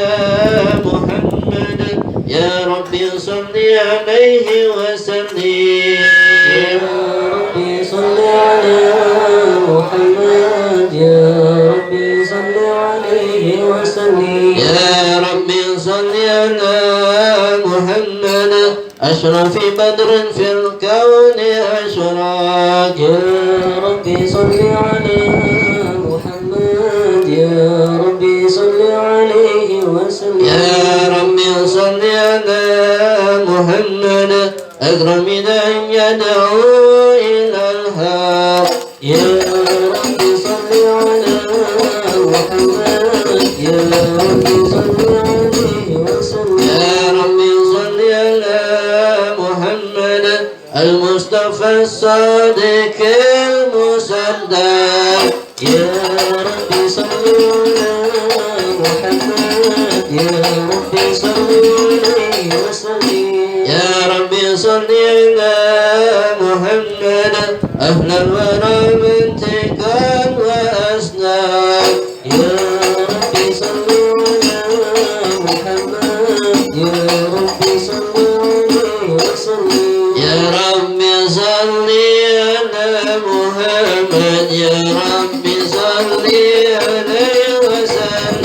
Muhammad. Ya Rabbi salli alaihi wa sallim. Ya Rabbi salli ala Muhammad. Ya Rabbi salli alaihi wa sallim. Ya Rabbi salli ala Muhammad. Ashrafi badrin fil kawni ashraq. Ya Rabbi salli ala Muhammad. Ya Rabbi salli alaihi wa sallim. Ya Rabbi salli ala Muhammad. أكرم أن يدعو إلى الحق. يا ربي صل على محمد. يا ربي صل عليه وسلم. يا ربي صل على محمد المصطفى الصادق المصدق. يا ربي صل على محمد. يا ربي صل عليه وسلم. يا ربي صل على محمد أهل الورى منطقا وأسنان. يا ربي صل على محمد. يا ربي صل عليه وسلم. يا ربي صل على محمد. يا ربي صل عليه وسلم.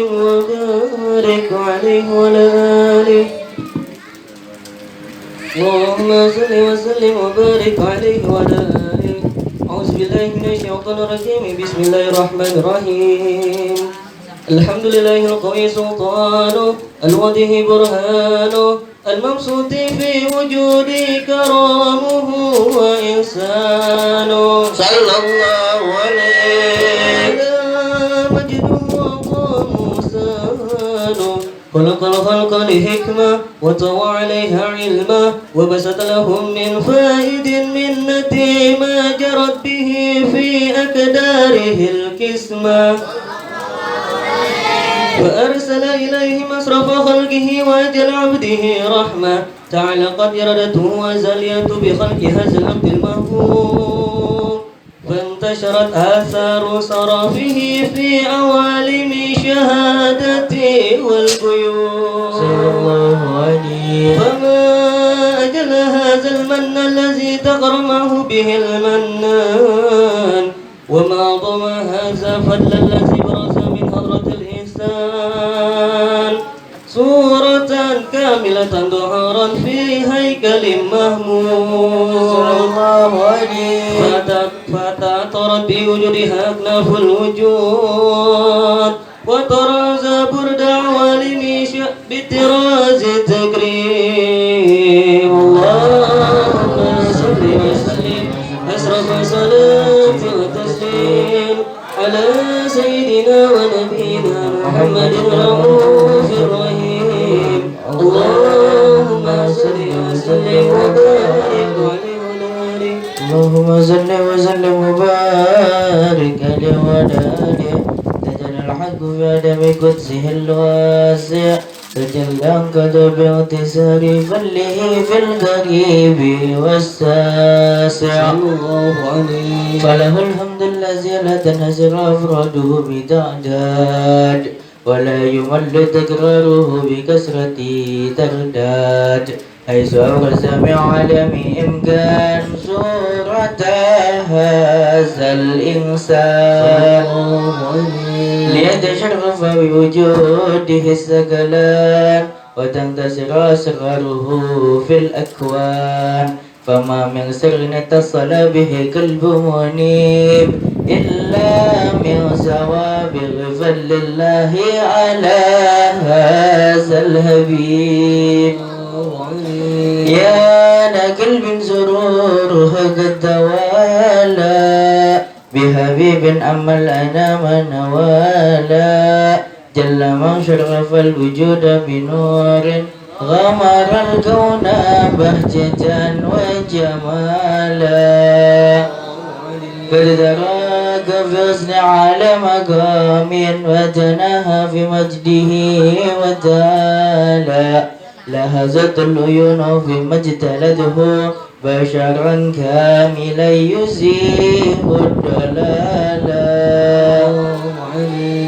وسلم وبارك عليه وعلى آله. اللهم صل وسلم وبارك عليه وعلى آله. أعوذ بالله من الشيطان الرجيم. بسم الله الرحمن الرحيم. الحمد لله القوي سلطانه، الواضح برهانه، المبسوط في وجودي كرامه وإحسانه. صلى الله عليه مجده وطاموسانه. خلق الخلق لحكمة وطوى عليها علما، وبسط لهم من فائد منتي ما جرت به في أكداره الكسمة. وأرسل إليهم أسرف خلقه وأجل عبده رحمة. تعلقت إرادته وزليت بخلق هذا العبد المهفوظ، فانتشرت آثار صرفه في عوالم شهادته والغيوب. صلى الله عليه. فما أجل هذا المن الذي تغرمه به المنان، وما أعظم هذا فضل الذي برز من حضرة الإحسان. صورة كاملة ظهرا في هيكل محمود. صلى الله عليه. فتعطرت بوجودها أكناف الوجود، وطراز برد عوالم بطراز التكريم. اللهم صل وسلم أشرف صلاة وتسليم على سيدنا ونبينا محمد الرؤوف الرحيم. اللهم صل وسلم وبارك عليه وعلى آله. اللهم صل وسلم وبارك عليه وعلى آله. تجلى الحق في عدم قدسه الواسع، تجلى انقضى باغتسال فله في القريب والساسع. الله عليه. فله الحمد الذي لا تنحصر أفراده بتعداد، ولا يمل تكراره بكثرة ترداد، حيث أبرز من عالم إمكان صورة هذا الإنسان، ليتشرف بوجوده الثقلان، وتنتصر أسراره في الأكوان. فما من سر اتصل به قلب منيب إلا من سوابغ فضل الله على هذا الحبيب. يا قلب سروره قد توالى بحبيب أما الأنام نوالا، جل من شرف الوجود بنور غمر الكون بهجة وجمالا. قد دراك في حسن على مقام، وتناهى في مجده وتعالى. لهزت العيون في مجتلده بشرا كاملا يزيح الضلالا،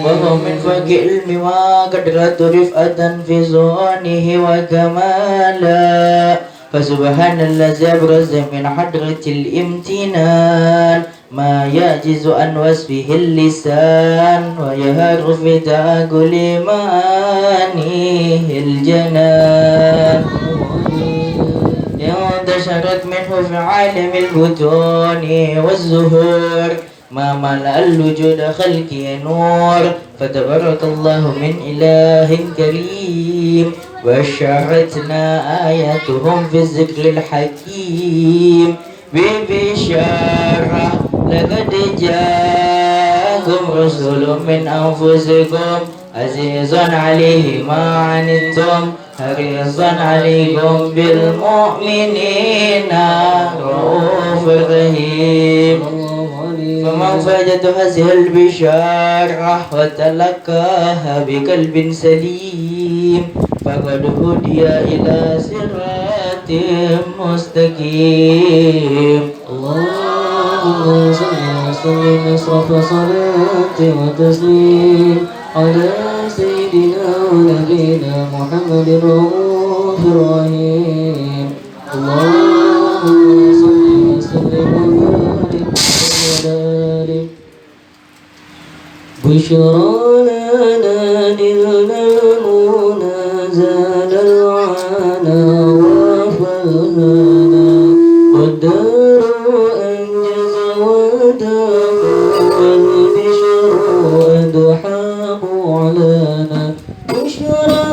وهو من فوق علم وقدرة رفعة في زونه وكمالا. فسبحان الذي أبرز من حضرة الامتنان ما يعجز عن وصفه اللسان، ويهار في تعقل معانيه الجنان. انتشرت منه في عالم البطون والزهور ما ملأ الوجود خلقه نور. فتبارك الله من إله كريم، وشعرتنا آياتهم في الذكر الحكيم. ببشارة لقد جاءكم رسول من أنفسكم عزيز عليه ما عنتم حريص عليكم بالمؤمنين رؤوف رحيم. فمن فاجت هذه البشارة وتلقاها بقلب سليم فقد هدي إلى صراط مستقيم. اللهم صل وسلم أشرف صلاة وتسليم على سيدنا ونبينا محمد الرؤوف الرحيم. اللهم صل وسلم وبارك على آله. بشرى لنا نلنا المنى زال العنا وفهنا والدار أنجز وداه والبشر أدحاه علينا بشرى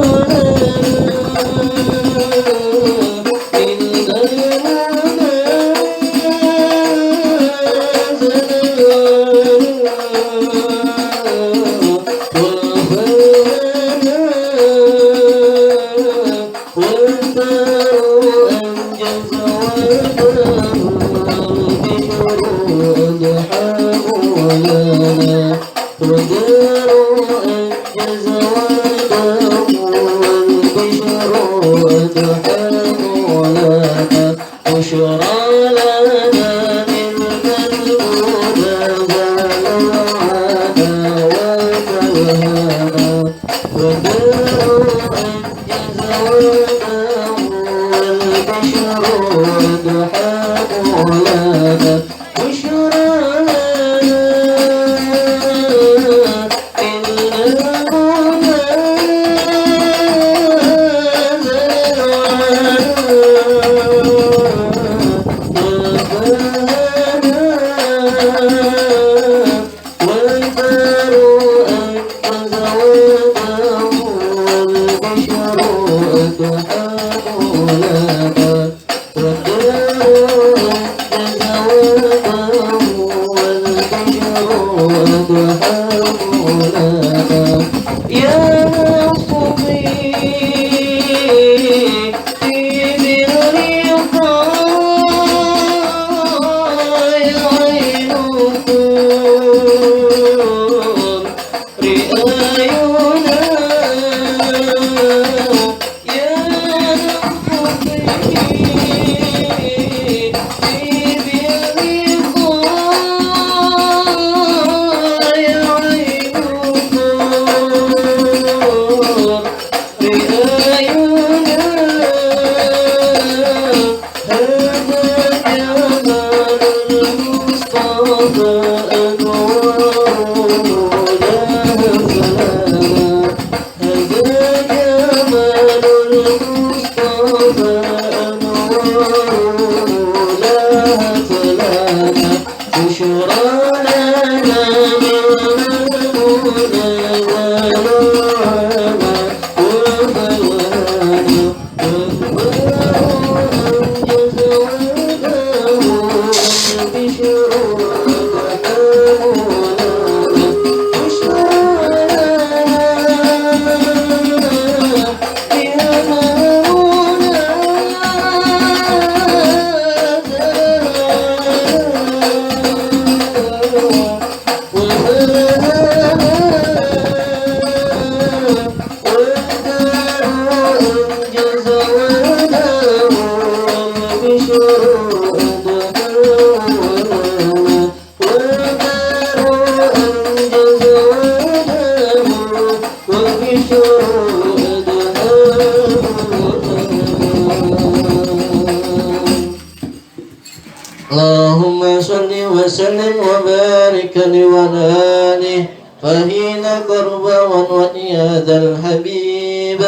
اللهم صل وسلم وبارك لولاله فهين قربا ونودي هذا الحبيب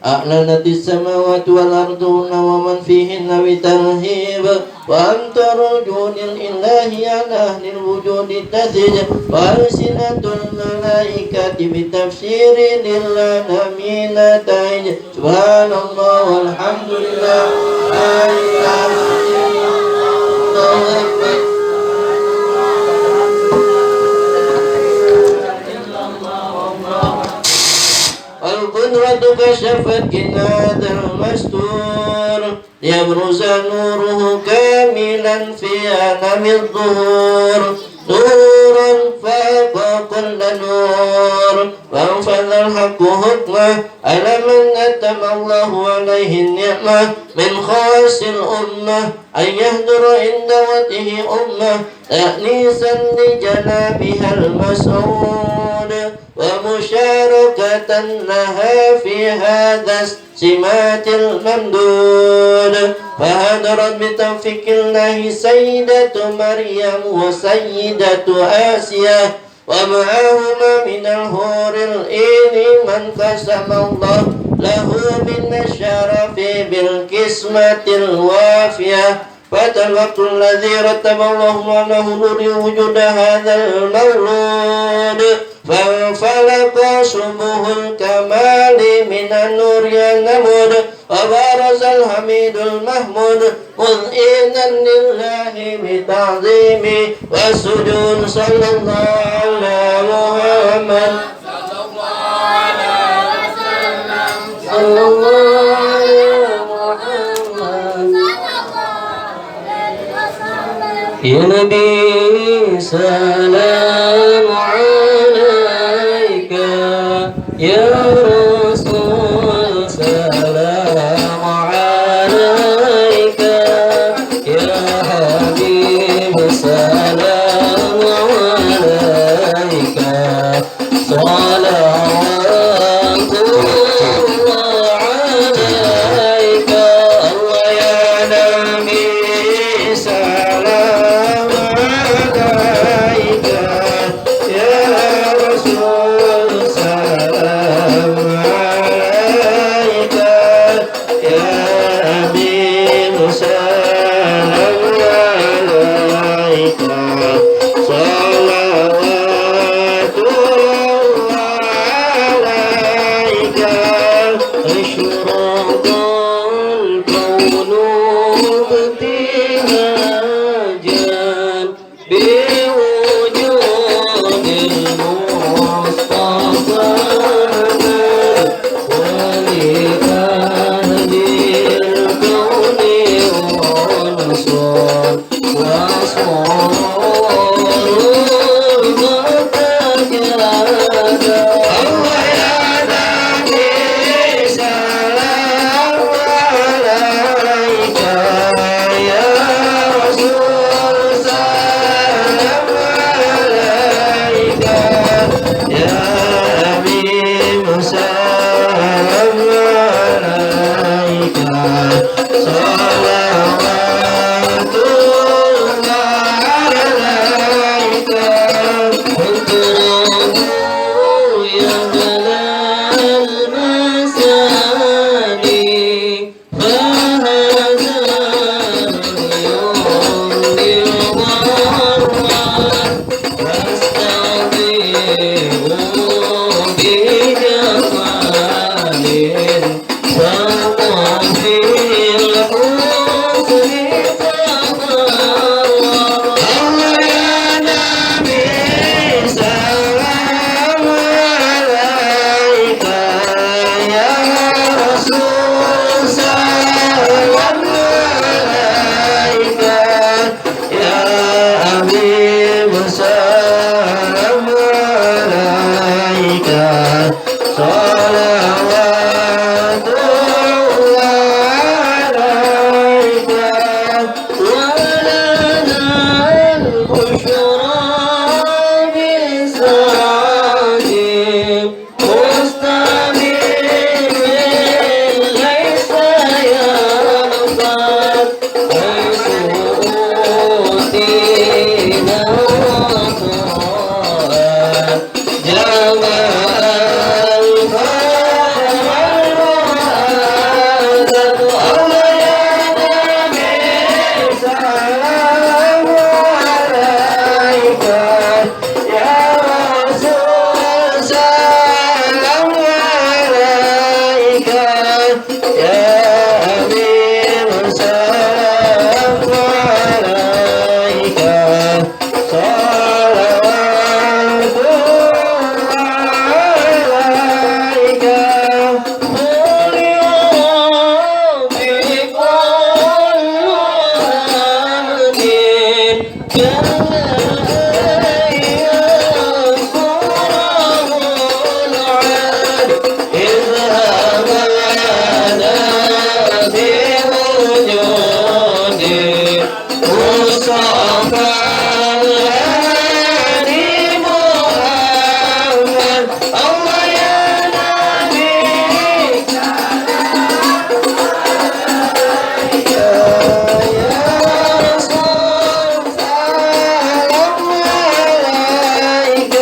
أعلنت السماوات والأرض ومن فيهن بترهيب وأنت رجل الإله على أهل الوجود تسج وألسنة الملائكة بتفسير للعالمين تهج سبحان الله والحمد لله لا إله إلا الله أكبر القدرة كشفت كناد المستور يبرز نوره كاملا في عالم الظهور نورا فاق كل نور وانفذ الحق حكمه على من أتم الله عليه النعمة من خواص الأمة أن يهدر عند وجهه أمة تأنيسا لجنابها المسعود ومشاركة لها في هذا السمات الممدود فهدرت بتوفيق الله سيدة مريم وسيدة آسيا ومعهما من الحور العين من قسم الله له من الشرف بالقسمة الوافية. فأتى الوقت الذي رتب الله أنه نور وجود هذا المولود، فانفلق شبه الكمال من النور النمود، وبارز الحميد المحمود مذئنا لله بتعظيم والسجود. صلى الله على محمد صلى الله على محمد يا نبي سلام عليك، يا رسول سلام عليك، يا حبيب سلام عليك، صلوات الله عليك. الله يا نبي سلام عليك، يا رسول سلام عليك، يا أمين سلام عليك، صلوات الله عليك. أشرق الكون ابتهاجا بوجود المصطفى، ولأهل الكون أنصار وأصحاب المتجاهل. الله يا نبي سلام عليك، يا رسول سلام عليك، يا حبيب سلام عليك، صلوات الله عليك. انطلقوا يا بلال المساني، فهذا يوم يضرب، واستعظموا بجمال فوق في الحسن تفرد. الله يا نبي سلام عليك، يا رسول سلام عليك، يا حبيب سلام عليك، صلوات الله عليك. ولنا البشرى بسعد مستمر ليس ينفد، حيث أوتينا وطاعت جمال الفرح والمعادة. الله يا نبي سلام عليك، يا رسول سلام عليك، يا أمين سلام عليك، صلوات الله عليك. واليوم بكل هاد كالأيام صوره العاد، إذ همنا بوجود مصطفى الهادي محمد. الله يا نبي يا رسول سلام عليك،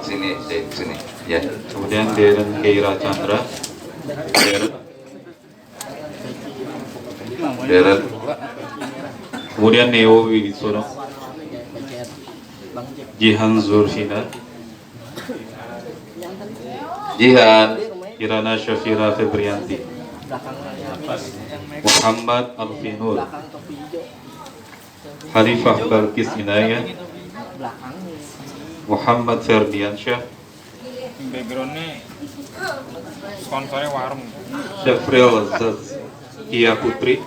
Sini, sini, ya. Kemudian Deren Keira Chandra, Deren. kemudian Neo Wibisono, Jihan Zurfina, Jihan, Kirana Syafira Febrianti, Muhammad Alfinur, Harifah Balkis Inayah, Muhammad Ferdiansyah, backgroundnya sponsornya warung. Syafril Zazkia Putri,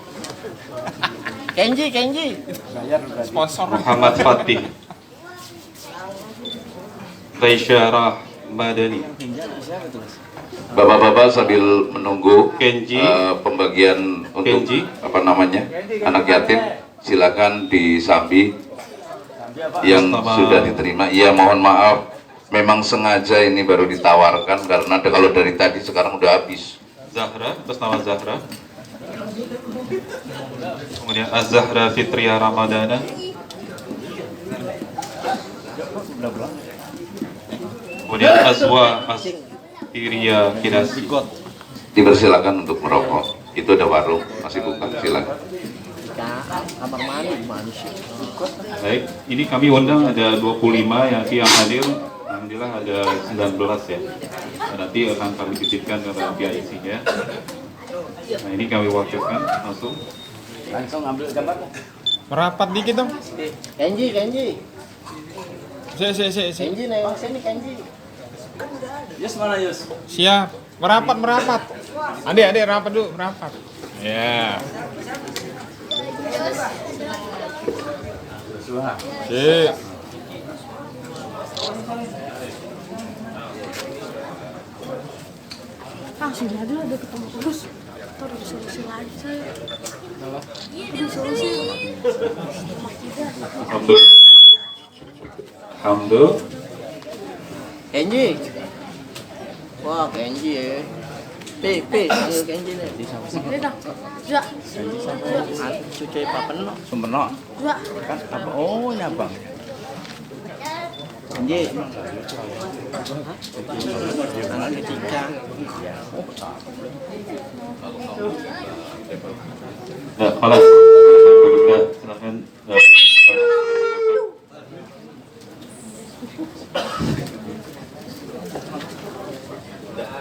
Kenji sponsor Muhammad Fatih, Taisyarah Madani, bapak-bapak sambil menunggu Kenji, pembagian untuk Kenji. apa namanya anak yatim, silakan disambi yang Sama- sudah diterima. Iya, mohon maaf, memang sengaja ini baru ditawarkan karena kalau dari tadi sekarang udah habis. Zahra, atas nama Zahra. Kemudian Az-Zahra Fitria Ramadana. Kemudian Azwa Astiria Kinasi. Dipersilakan untuk merokok. Itu ada warung masih buka, silakan. Baik, ini kami undang ada 25 yang hadir. Alhamdulillah ada 19 ya. Nanti akan kami titipkan kepada pihak isinya. Nah, ini kami wakilkan langsung. Langsung ambil gambar. merapat dikit dong. Kenji. Si. Kenji nengok sini Kenji. Yus mana Yus? Siap. Merapat. Adik rapat dulu, merapat. Ya. Sip. Sudah dulu udah ketemu terus. Terus solusi lagi saya. Udah solusi. Alhamdulillah. Kenji. Wah Kenji ya. Panggil Kenji nih. Ini dah. Dua. Cuci papen no, sumber no. Dua. Kan apa? Oh ini abang. Kenji. Tangan kecicang. Ya, kelas. Alhamdulillah, silakan.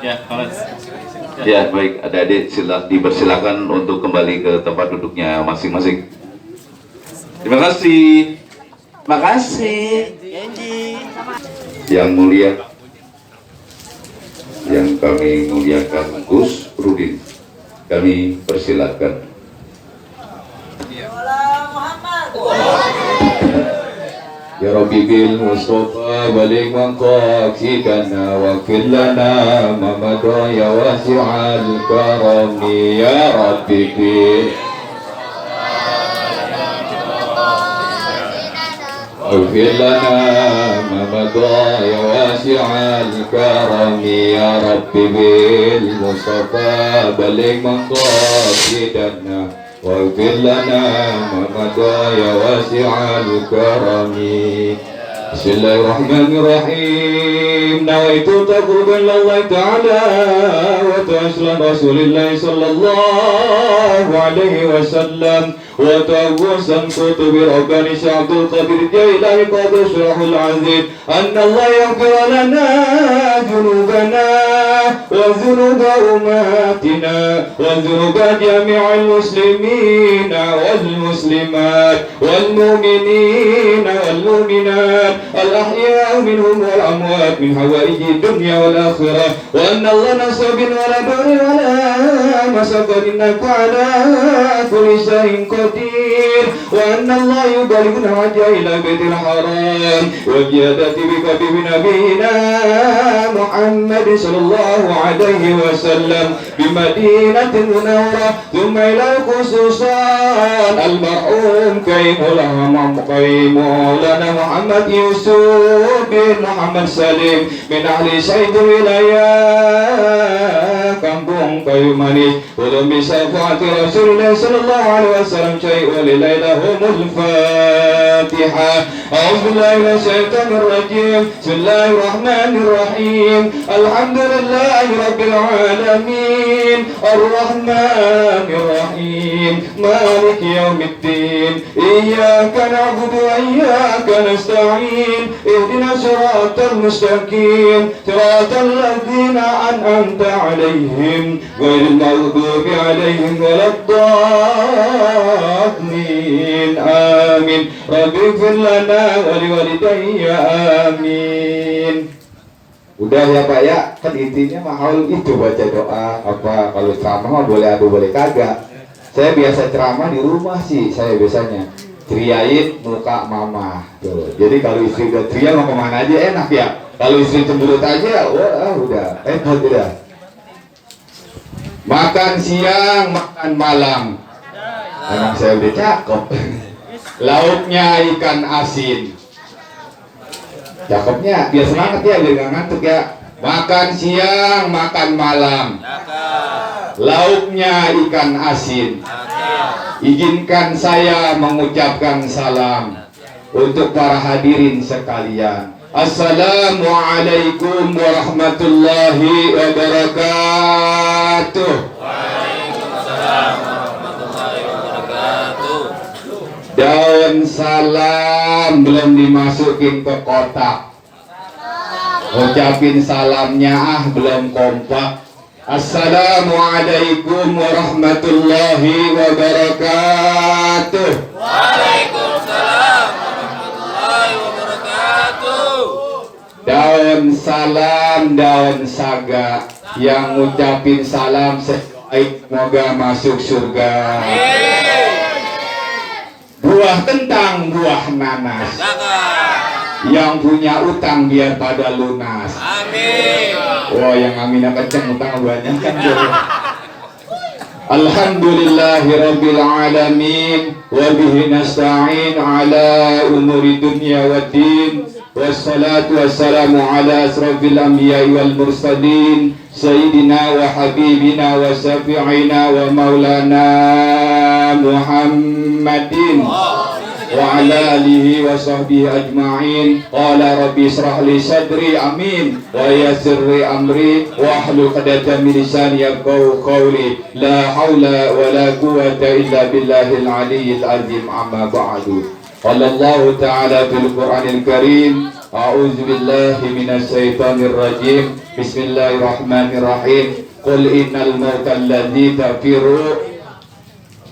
Ya, kelas. Ya, baik, adik-adik dipersilakan untuk kembali ke tempat duduknya masing-masing. Terima kasih. Makasih. Kenji. Yang mulia, yang kami muliakan Gus Rudin, kami persilakan. Ya Rabbi bil Mustafa balik maqasidana wa lana ma madha ya wasi'al karami ya Rabbi bil اغفر لنا ما ومضى يا واسع الكرم يا رب بالمصطفى بلغ مقاصدنا واغفر لنا ما مضى يا واسع الكرم. بسم الله الرحمن الرحيم. نويت تقربا إلى الله تعالى وتوسلا رسول الله صلى الله عليه وسلم وتوسلا كتب ربنا شيخ عبد القادر الجيلاني قد اشرح العزيز أن الله يغفر لنا ذنوبنا وذنوب أمتنا وذنوب جميع المسلمين والمسلمات والمؤمنين والمؤمنات الأحياء منهم والأموات من حوائج الدنيا والآخرة وأن الله نصب ولا بر ولا مسقط إنك على كل شيء قدير وأن الله يبلغنا حج إلى بيت الحرام والجهاد بك بنبينا محمد صلى الله عليه وسلم بمدينة المنورة ثم إلى خصوصا المرحوم كي مولانا محمد يوسف بن محمد سليم من أهل سعيد الولايات kampung kayu manis ulum bisafati Rasulullah sallallahu alaihi wasallam syai'un lilailahumul Fatihah. A'udzubillahi minasyaitonir rajim. Bismillahirrahmanirrahim. Alhamdulillahi rabbil alamin. Arrahmanir rahim. Maliki yaumiddin. Iyyaka na'budu wa iyyaka nasta'in. Ihdinas siratal mustaqim. Siratal ladzina an'amta 'alaihim ghairil maghdubi 'alaihim waladdallin. Amin. Rabbighfir lana wa liwalidayya. Amin. Udah ya Pak ya, kan intinya mahal itu baca doa. Apa kalau ceramah boleh ada boleh kagak. Saya biasa ceramah di rumah sih, saya biasanya ceriain muka mama tuh. Jadi kalau istri udah ceria mau kemana aja enak ya. Kalau istri cemberut aja, wah udah enak udah. Makan siang, makan malam. Emang saya udah cakep. Lauknya ikan asin. Cakepnya, biar semangat ya, biar gak ngantuk ya. Makan siang, makan malam. Lauknya ikan asin. Izinkan saya mengucapkan salam untuk para hadirin sekalian. Assalamualaikum warahmatullahi wabarakatuh. Waalaikumsalam warahmatullahi wabarakatuh. Daun salam belum dimasukin ke kotak. Ucapin salamnya belum kompak. Assalamualaikum warahmatullahi wabarakatuh. Waalaikumsalam warahmatullahi wabarakatuh. Daun salam, daun saga. Yang ngucapin salam semoga masuk surga. Buah kentang, buah nanas. Yang punya utang biar pada lunas. Amin. Wah, yang aminah kenceng utang banyak kan. Alhamdulillahirabbil alamin wa bihi nasta'in ala umuri dunya waddin. Wassalatu wassalamu ala asrafil anbiya'i wal mursalin sayyidina wa habibina wa syafi'ina wa maulana Muhammadin wa ala alihi wa sahbihi ajma'in. Qala rabbi israh li sadri amin wa yassir li amri wa hlul 'uqdatam min lisani yafqahu qawli. La haula wa la quwwata illa billahil aliyyil azim. Amma ba'du. Qala Allah ta'ala fil Qur'anil Karim, a'udzu billahi minasy syaithanir rajim. Bismillahirrahmanirrahim. Qul innal mauta alladzi tafirru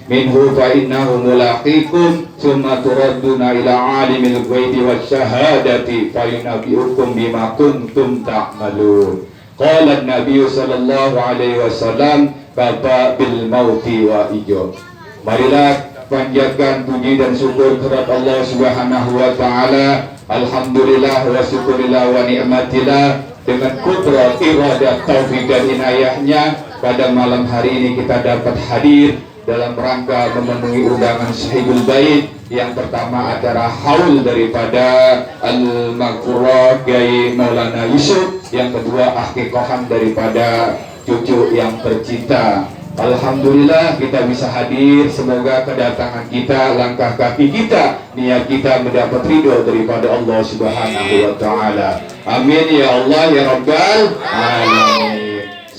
minhu fa innahu mulaqikum tsumma turadduna ila alimil ghaibi wasyahadati fa yunabbi'ukum bima kuntum ta'malun. Qala an-nabiy sallallahu alaihi wasallam kafa bil mauti wa ijab. Marilah panjatkan puji dan syukur kepada Allah Subhanahu wa taala. Alhamdulillah wa syukurillah wa ni'matillah. Dengan kudrat, iradah, taufik dan inayahnya pada malam hari ini kita dapat hadir dalam rangka memenuhi undangan Sahibul Bait Yang pertama acara haul daripada Al-Maghfurah Kiai Maulana Yusuf. Yang kedua akikohan daripada cucu yang tercinta. Alhamdulillah kita bisa hadir. Semoga kedatangan kita, langkah kaki kita, niat kita mendapat ridho daripada Allah Subhanahu wa Ta'ala. Amin ya Allah ya Rabbal Alamin.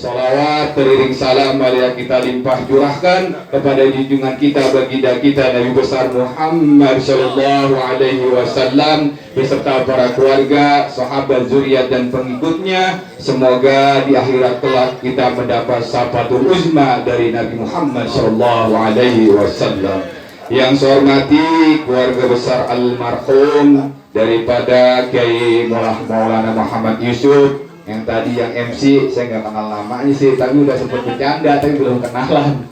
Salawat teriring salam marilah kita limpah curahkan kepada junjungan kita, baginda kita Nabi besar Muhammad sallallahu alaihi wasallam beserta para keluarga, sahabat, zuriat dan pengikutnya. Semoga di akhirat kelak kita mendapat syafatul uzma dari Nabi Muhammad sallallahu alaihi wasallam. Yang saya hormati keluarga besar almarhum daripada Kiai Maulana Muhammad Yusuf. Yang tadi yang MC saya nggak kenal namanya sih, tapi udah sempat bercanda tapi belum kenalan.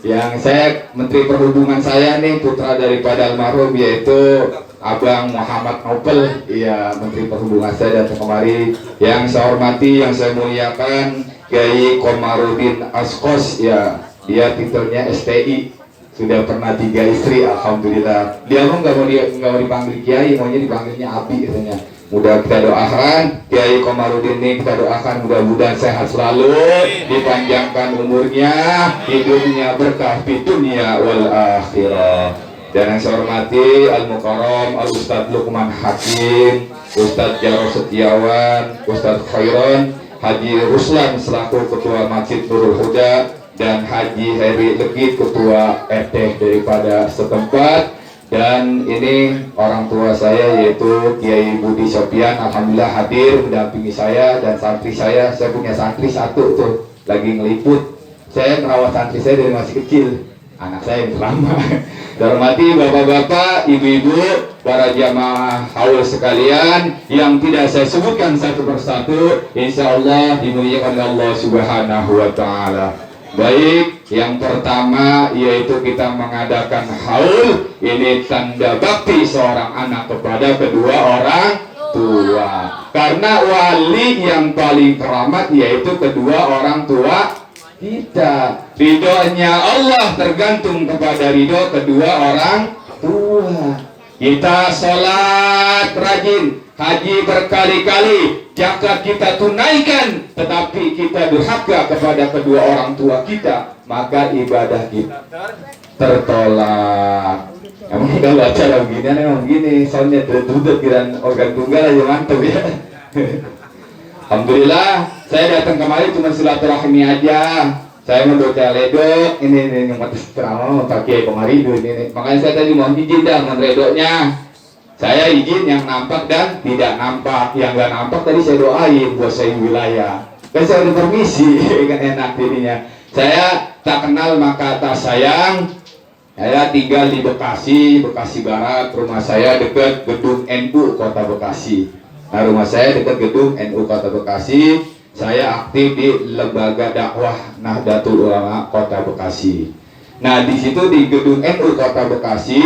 Yang saya Menteri Perhubungan saya nih putra daripada almarhum yaitu Abang Muhammad Nopel, iya Menteri Perhubungan saya datang kemari. Yang saya hormati, yang saya muliakan Kiai Komarudin Askos, ya dia titelnya STI, sudah pernah 3 istri, alhamdulillah. Dia nggak mau dipanggil Kiai, maunya dipanggilnya Abi katanya. Mudah kita doakan Kiai Komarudin ini, kita doakan mudah-mudahan sehat selalu, dipanjangkan umurnya, hidupnya berkah di dunia wal akhirah. Dan yang saya hormati Al-Mukarram Al-Ustadz Luqman Hakim, Ustadz Jarod Setiawan, Ustadz Khairon, Haji Ruslan selaku Ketua Masjid Nurul Huda, dan Haji Heri Legit Ketua RT daripada setempat. Dan ini orang tua saya yaitu Kiai Budi Sopian, alhamdulillah hadir mendampingi saya dan santri saya. Saya punya santri satu tuh lagi ngeliput. Saya merawat santri saya dari masih kecil, anak saya yang lama. Hormati bapak-bapak, ibu-ibu, para jamaah haul sekalian yang tidak saya sebutkan satu persatu, insya Allah dimuliakan Allah Subhanahu wa Ta'ala. Baik, yang pertama yaitu kita mengadakan haul. Ini tanda bakti seorang anak kepada kedua orang tua. Karena wali yang paling keramat yaitu kedua orang tua kita. Ridhonya Allah tergantung kepada ridho kedua orang tua. Kita sholat rajin, haji berkali-kali, zakat kita tunaikan, tetapi kita durhaka kepada kedua orang tua kita, maka ibadah kita tertolak. Emang kalau acara beginian emang begini, soalnya duduk kira organ tunggal aja mantep ya. Alhamdulillah, saya datang kemari cuma silaturahmi aja. Saya mau baca ledok, ini yang mati ceramah pakai Komarido ini. Makanya saya tadi mau izin dah redoknya. Saya izin yang nampak dan tidak nampak. Yang nggak nampak tadi saya doain buat saya wilayah. Kan saya udah permisi, kan enak dirinya. Saya tak kenal maka tak sayang. Saya tinggal di Bekasi, Bekasi Barat. Rumah saya dekat gedung NU Kota Bekasi. Nah, rumah saya dekat gedung NU Kota Bekasi. Saya aktif di Lembaga Dakwah Nahdlatul Ulama Kota Bekasi. Nah, di situ di gedung NU Kota Bekasi,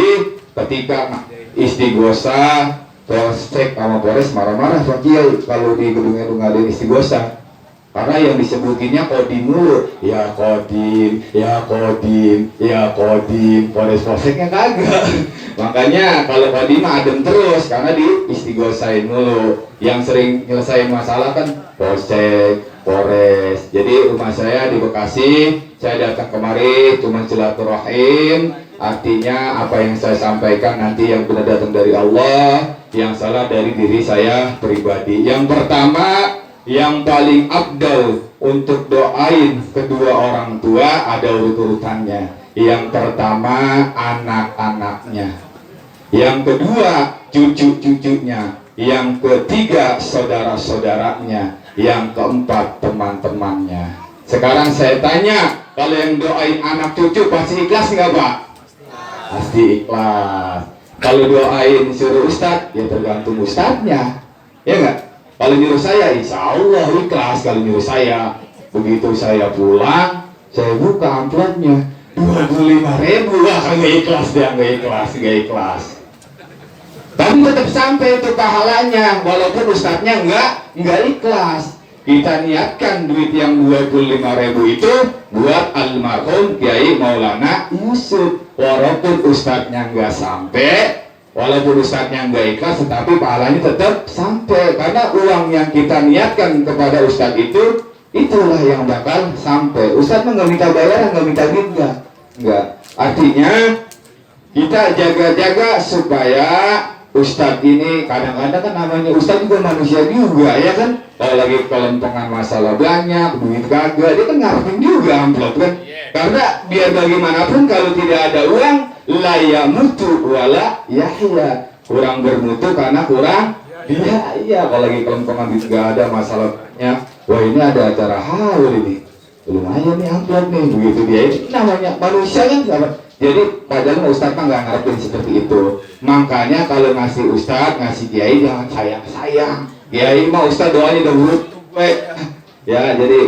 ketika istighosa, Polsek sama Polres marah-marah Pak Kiai kalau di gedung NU ngadain istighosa. Karena yang disebutinnya kodim mulu, ya kodim, ya kodim, ya kodim, Polres Polseknya kagak. Makanya kalau kodim adem terus karena di istighosain mulu. Yang sering nyelesain masalah kan Polsek, Polres. Jadi rumah saya di Bekasi, saya datang kemari cuma silaturahim. Artinya apa yang saya sampaikan nanti yang benar datang dari Allah, yang salah dari diri saya pribadi. Yang pertama, yang paling abdal untuk doain kedua orang tua ada urut-urutannya. Yang pertama anak-anaknya, yang kedua cucu-cucunya, yang ketiga saudara-saudaranya, yang keempat teman-temannya. Sekarang saya tanya, kalau yang doain anak cucu pasti ikhlas nggak Pak? Pasti ikhlas. Kalau doain suruh ustadz, ya tergantung ustadznya, ya nggak? Kalau nyuruh saya, insya Allah ikhlas. Kalau nyuruh saya, begitu saya pulang, saya buka amplopnya 25.000, wah nggak ikhlas dia, nggak ikhlas. Tapi tetap sampai itu pahalanya, walaupun ustadznya nggak ikhlas. kita niatkan duit yang 25.000 itu buat almarhum Kiai Maulana Yusuf. Walaupun ustadznya nggak sampai, walaupun ustadznya nggak ikhlas, tetapi pahalanya tetap sampai, karena uang yang kita niatkan kepada ustadz itu, itulah yang bakal sampai. Ustadz mah nggak minta bayaran, nggak minta duit, nggak. Artinya kita jaga-jaga supaya ustadz ini, kadang-kadang kan namanya ustadz juga manusia juga, ya kan? Kalau lagi kelempengan masalah banyak, duit kagak, dia kan ngarepin juga amplop kan? Karena biar bagaimanapun kalau tidak ada uang, la yamutu wala yahya, kurang bermutu karena kurang biaya. Kalau lagi kelempengan duit gak ada masalahnya, wah ini ada acara haul ini, lumayan nih amplop nih, begitu dia. Itu namanya manusia kan, sahabat. Jadi padahal ustadz mah nggak ngarepin seperti itu. Makanya kalau ngasih ustadz, ngasih kiai jangan sayang-sayang. Kiai mah ustadz doanya udah buruk. Ya, jadi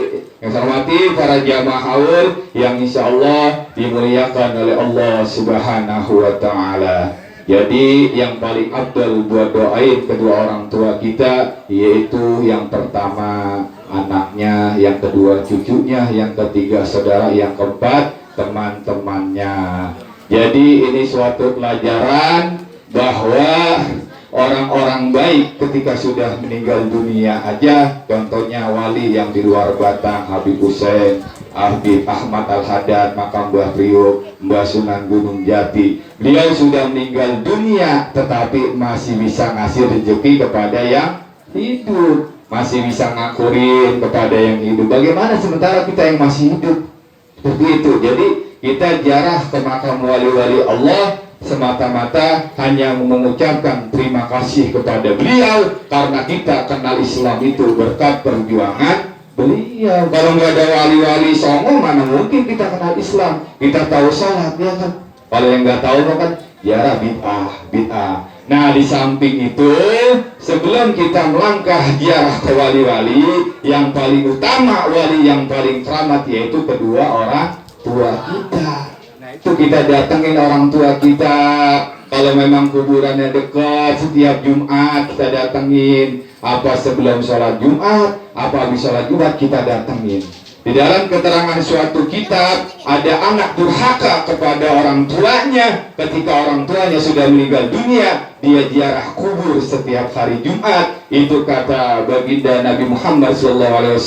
yang saya hormati para jamaah haul yang insya Allah dimuliakan oleh Allah Subhanahu wa Ta'ala. Jadi yang paling afdal buat doain kedua orang tua kita, yaitu yang pertama anaknya, yang kedua cucunya, yang ketiga saudara, yang keempat teman-temannya. Jadi ini suatu pelajaran bahwa orang-orang baik ketika sudah meninggal dunia aja, contohnya wali yang di luar Batang, Habib Hussein, Habib Ahmad Al-Haddad, makam Mbah Priok, Mbah Sunan Gunung Jati, beliau sudah meninggal dunia tetapi masih bisa ngasih rezeki kepada yang hidup, masih bisa ngakurin kepada yang hidup. Bagaimana sementara kita yang masih hidup? Seperti itu. Jadi kita jarah ke makam wali-wali Allah semata-mata hanya mengucapkan terima kasih kepada beliau, karena kita kenal Islam itu berkat perjuangan beliau. Kalau nggak ada wali-wali songo, mana mungkin kita kenal Islam, kita tahu salat, ya kan? Kalau yang nggak tahu kan jarah bid'ah. Nah, di samping itu, sebelum kita melangkah ziarah ke wali-wali, yang paling utama, wali yang paling keramat, yaitu kedua orang tua kita. Nah, itu kita datengin orang tua kita. Kalau memang kuburannya dekat, setiap Jumat kita datengin. Apa sebelum sholat Jumat, apa habis sholat Jumat kita datengin. Di dalam keterangan suatu kitab, ada anak durhaka kepada orang tuanya. Ketika orang tuanya sudah meninggal dunia, dia ziarah kubur setiap hari Jumat. Itu kata baginda Nabi Muhammad SAW,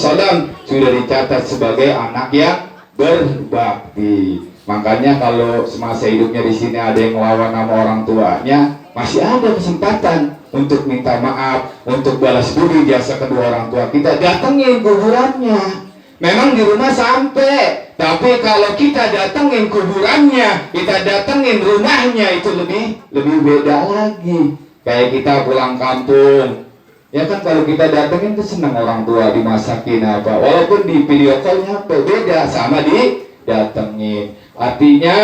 sudah dicatat sebagai anak yang berbakti. Makanya kalau semasa hidupnya di sini ada yang melawan nama orang tuanya, masih ada kesempatan untuk minta maaf, untuk balas budi jasa kedua orang tua kita. Datengin kuburannya. Memang di rumah sampai, tapi kalau kita datengin kuburannya, kita datengin rumahnya, itu lebih beda lagi. Kayak kita pulang kampung, ya kan, kalau kita datengin itu senang orang tua dimasakin apa, walaupun di video callnya beda sama di datengin. Artinya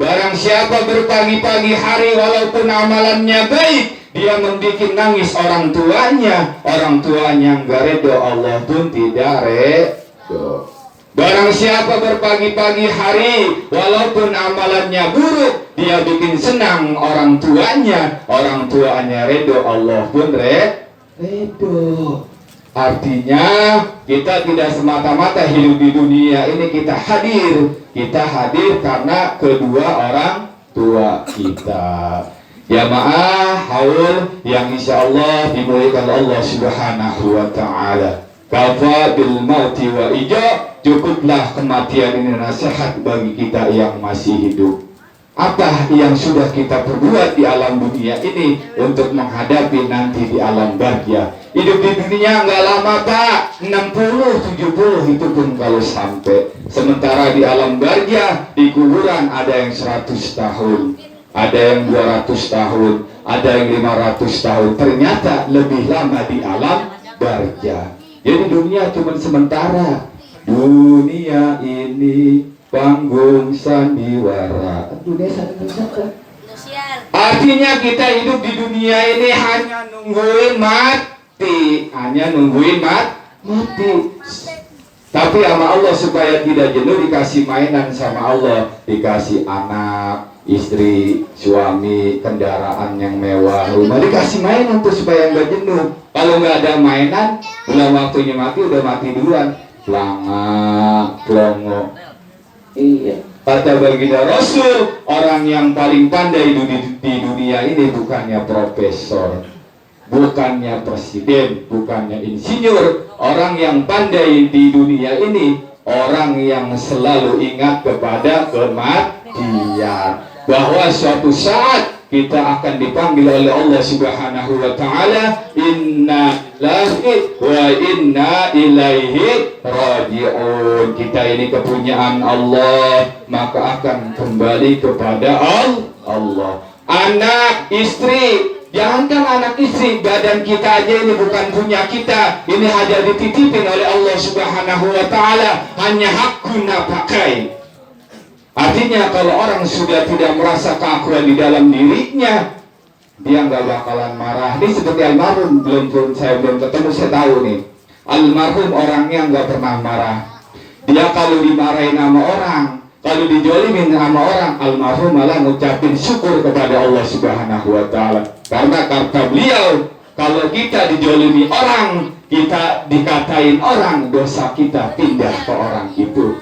barang siapa berpagi-pagi hari walaupun amalannya baik, dia membuat nangis orang tuanya nggak redo, Allah pun tidak redo. Barang siapa berpagi-pagi hari walaupun amalannya buruk, dia bikin senang orang tuanya redo, Allah pun redo. Artinya kita tidak semata-mata hidup di dunia ini kita hadir karena kedua orang tua kita. Jamaah haul yang insya Allah dimuliakan Allah Subhanahu wa Ta'ala. Kafa bil mauti wa ija, cukuplah kematian ini nasihat bagi kita yang masih hidup. Apa yang sudah kita perbuat di alam dunia ini untuk menghadapi nanti di alam barzah. Hidup di dunia nggak lama Pak, 60-70 itu pun kalau sampai. Sementara di alam barzah, di kuburan ada yang 100 tahun, ada yang 200 tahun, ada yang 500 tahun. Ternyata lebih lama di alam barzah. Jadi dunia cuma sementara. Dunia ini panggung sandiwara. Dunia sandiwara. Artinya kita hidup di dunia ini hanya nungguin mati. Tapi sama Allah supaya tidak jenuh dikasih mainan sama Allah, dikasih anak, istri, suami, kendaraan yang mewah, rumah, dikasih mainan tuh supaya nggak jenuh. Kalau nggak ada mainan, belum waktunya mati udah mati duluan. Pelangak, pelongo. Iya. Kata baginda Rasul, orang yang paling pandai di dunia ini bukannya profesor, bukannya presiden, bukannya insinyur. Orang yang pandai di dunia ini orang yang selalu ingat kepada kematian, bahwa suatu saat kita akan dipanggil oleh Allah Subhanahu wa taala, inna lillahi wa inna ilaihi raji'un. Kita ini kepunyaan Allah, maka akan kembali kepada Allah. Anak, istri, jangankan anak istri, badan kita aja ini bukan punya kita, ini hanya dititipin oleh Allah Subhanahu wa taala, hanya hak guna pakai. Artinya kalau orang sudah tidak merasa keakuan di dalam dirinya, dia nggak bakalan marah. Ini seperti almarhum, saya belum ketemu, saya tahu nih. Almarhum orangnya nggak pernah marah. Dia kalau dimarahin sama orang, kalau dijolimin sama orang, almarhum malah ngucapin syukur kepada Allah Subhanahu wa taala. Karena kata beliau, kalau kita dijolimi orang, kita dikatain orang, dosa kita pindah ke orang itu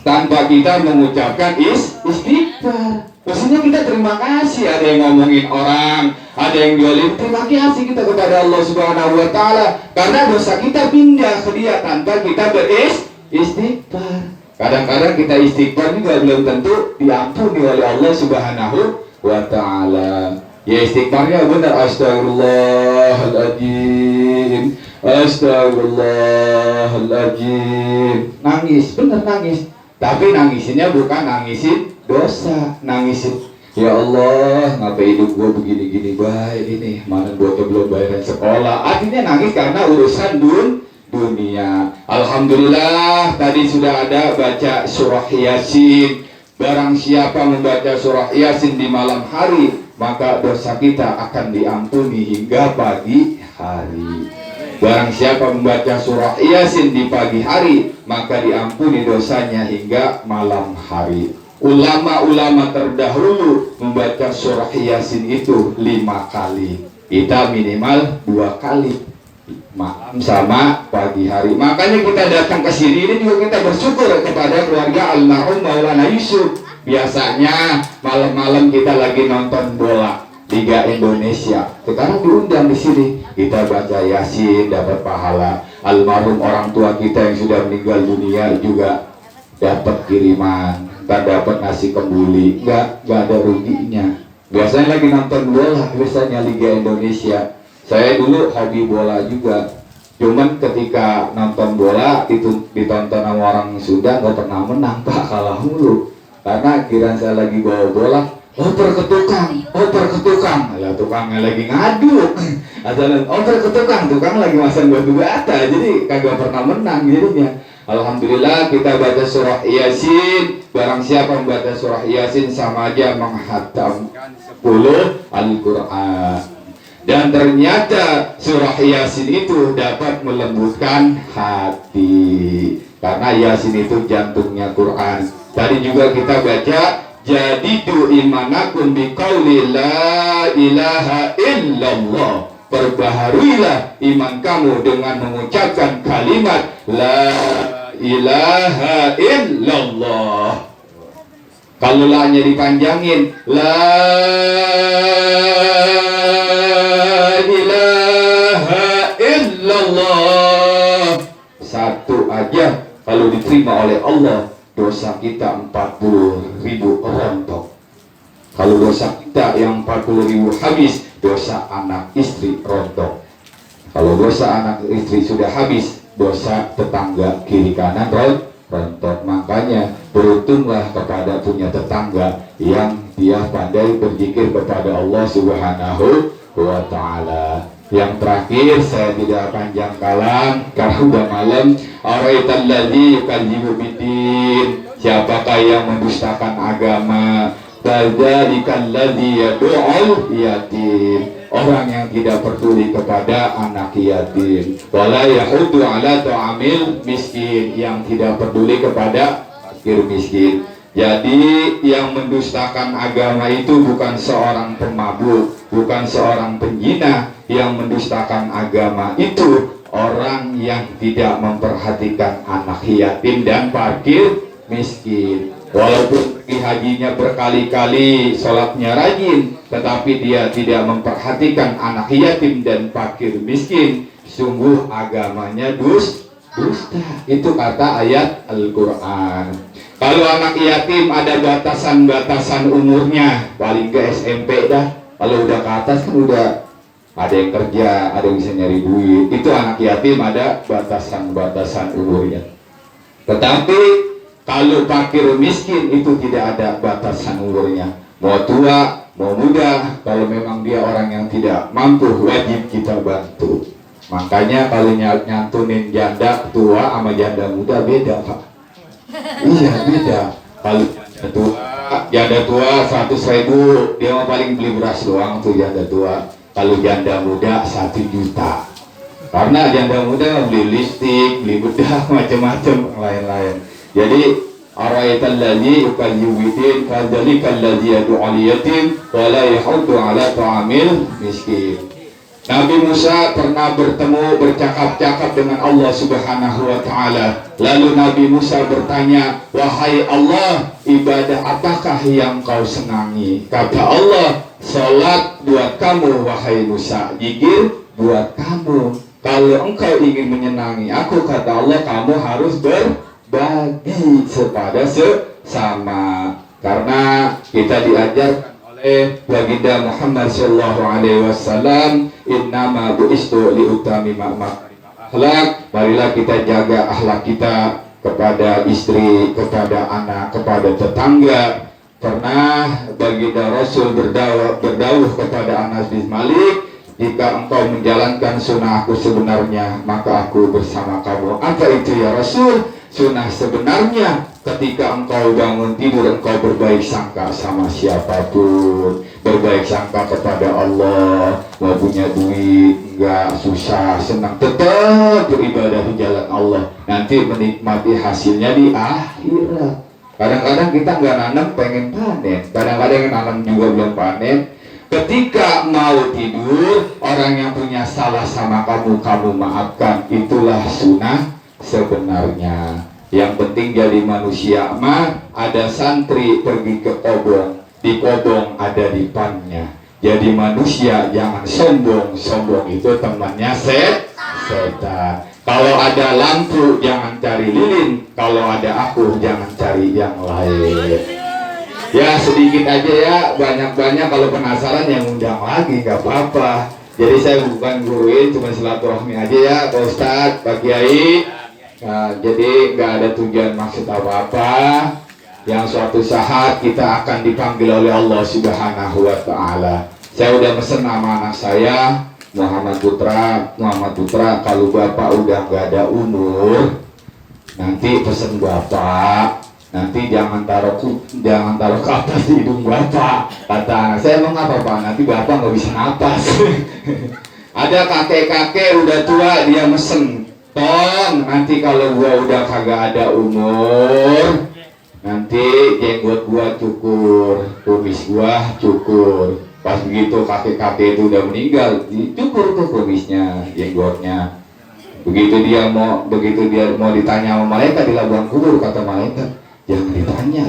tanpa kita mengucapkan istighfar. Maksudnya kita terima kasih. Ada yang ngomongin orang, ada yang jolim, terima kasih kita kepada Allah Subhanahu wa taala, karena dosa kita pindah ke dia tanpa kita beristighfar. Kadang-kadang kita istighfar juga belum tentu diampuni oleh Allah Subhanahu wa taala. Ya istighfarnya benar, astagfirullahaladzim, astagfirullahaladzim. Nangis, benar nangis. Tapi nangisinnya bukan nangisin dosa, nangisin ya Allah, ngapa hidup gue begini-gini baik ini, mana gue belum bayaran sekolah. Artinya nangis karena urusan dunia. Alhamdulillah tadi sudah ada baca surah Yasin. Barang siapa membaca surah Yasin di malam hari, maka dosa kita akan diampuni hingga pagi hari. Barang siapa membaca surah Yasin di pagi hari, maka diampuni dosanya hingga malam hari. Ulama-ulama terdahulu membaca surah Yasin itu 5 kali. Kita minimal 2 kali, malam sama pagi hari. Makanya kita datang ke sini ini juga kita bersyukur kepada keluarga almarhum Maulana Yusuf. Biasanya malam-malam kita lagi nonton bola Liga Indonesia, sekarang diundang di sini, kita baca Yasin dapat pahala. Almarhum orang tua kita yang sudah meninggal dunia juga dapat kiriman, tak dapat nasi kembuli, nggak ada ruginya. Biasanya lagi nonton bola, biasanya Liga Indonesia. Saya dulu hobi bola juga, cuman ketika nonton bola itu ditonton sama orang Sunda nggak pernah menang, Pak, kalah mulu. Karena kira saya lagi bawa bola, oper ke tukang, lah tukangnya lagi ngaduk, oper ke tukang lagi masang batu bata, jadi kagak pernah menang jadinya. Alhamdulillah kita baca surah Yasin. Barang siapa membaca surah Yasin sama aja menghatam 10 Al-Quran. Dan ternyata surah Yasin itu dapat melembutkan hati, karena Yasin itu jantungnya Quran. Tadi juga kita baca, jadidu imanakum biqauli la ilaha illallah. Perbaharuilah iman kamu dengan mengucapkan kalimat la ilaha illallah. Kalau la-nya dipanjangin, la ilaha illallah. Satu aja kalau diterima oleh Allah, dosa kita 40.000 rontok. Kalau dosa kita yang 40.000 habis, dosa anak istri rontok. Kalau dosa anak istri sudah habis, dosa tetangga kiri kanan rontok. Makanya beruntunglah kepada punya tetangga yang dia pandai berzikir kepada Allah Subhanahu wa ta'ala. Yang terakhir, saya tidak panjang kalam karena udah malam. Araitalladzi yukadzibu biddin, siapakah yang mendustakan agama? Fadzalikalladzi yad'ul yatim, orang yang tidak peduli kepada anak yatim. Wala yahudu ala ta'amil miskin, yang tidak peduli kepada fakir miskin. Jadi yang mendustakan agama itu bukan seorang pemabuk, bukan seorang penjina. Yang mendustakan agama itu orang yang tidak memperhatikan anak yatim dan fakir miskin. Walaupun pergi hajinya berkali-kali, sholatnya rajin, tetapi dia tidak memperhatikan anak yatim dan fakir miskin, sungguh agamanya dusta. Itu kata ayat Al-Quran. Kalau anak yatim ada batasan-batasan umurnya, paling ke SMP dah. Kalau udah ke atas kan udah ada yang kerja, ada yang bisa nyari duit. Itu anak yatim ada batasan-batasan umurnya. Tetapi kalau fakir miskin itu tidak ada batasan umurnya. Mau tua, mau muda, kalau memang dia orang yang tidak mampu, wajib kita bantu. Makanya kalau nyantunin janda tua sama janda muda beda, Pak. Iya, beda. Kalau janda tua 100.000, dia mau paling beli beras doang tuh janda tua. Kalau janda muda 1 juta. Karena janda muda beli lipstik, beli bedak, macam-macam lain-lain. Jadi ara'aital ladzi yukayyibin fadzalikal ladzi yad'ul yatim wa la yahuddu 'ala ta'amil miskin. Nabi Musa pernah bercakap-cakap dengan Allah Subhanahu wa taala. Lalu Nabi Musa bertanya, "Wahai Allah, ibadah apakah yang kau senangi?" Kata Allah, "Salat buat kamu wahai Musa, zikir buat kamu. Kalau engkau ingin menyenangi aku," kata Allah, "kamu harus berbagi kepada sesama." Karena kita diajarkan oleh baginda Muhammad sallallahu alaihi wasallam, innama bu'istu liutamima akhlak. Marilah kita jaga akhlak kita kepada istri, kepada anak, kepada tetangga. Pernah baginda Rasul berdawuh kepada Anas bin Malik, "Jika engkau menjalankan sunnah aku sebenarnya, maka aku bersama kamu." Apa itu ya Rasul? Sunnah sebenarnya ketika engkau bangun tidur, engkau berbaik sangka sama siapapun, berbaik sangka kepada Allah. Mau punya duit, enggak, susah, senang, tetap beribadah di jalan Allah. Nanti menikmati hasilnya di akhirat. Kadang-kadang kita nggak nanam pengen panen, kadang-kadang yang nanam juga belum panen. Ketika mau tidur, orang yang punya salah sama kamu maafkan. Itulah sunnah sebenarnya. Yang penting jadi manusia mah, ada santri pergi ke kobong, di kobong ada dipannya. Jadi manusia jangan sombong, sombong itu temannya setan. Kalau ada lampu jangan cari lilin, kalau ada aku jangan cari yang lain. Ya sedikit aja ya, banyak-banyak kalau penasaran yang undang lagi nggak apa-apa. Jadi saya bukan guruin, cuma silaturahmi aja ya Pak Ustadz, Pak Kiai. Nah, jadi nggak ada tujuan maksud apa-apa. Yang suatu saat kita akan dipanggil oleh Allah Subhanahu wa taala. Saya udah pesen nama anak saya Muhammad Putra, kalau bapak udah nggak ada umur, nanti pesen bapak, nanti jangan taruh ke atas hidung bapak. Kata anak saya, "Emang apa pak? Nanti bapak nggak bisa napas." Ada kakek-kakek udah tua, dia mesen, "Tong, nanti kalau gua udah kagak ada umur, nanti jenggot gua cukur, kumis gua cukur." Pas begitu kakek-kakek itu udah meninggal, dicukur tuh kumisnya, jenggotnya. Begitu dia mau ditanya sama malaikat di labang kubur, kata malaikat, "Jangan ditanya.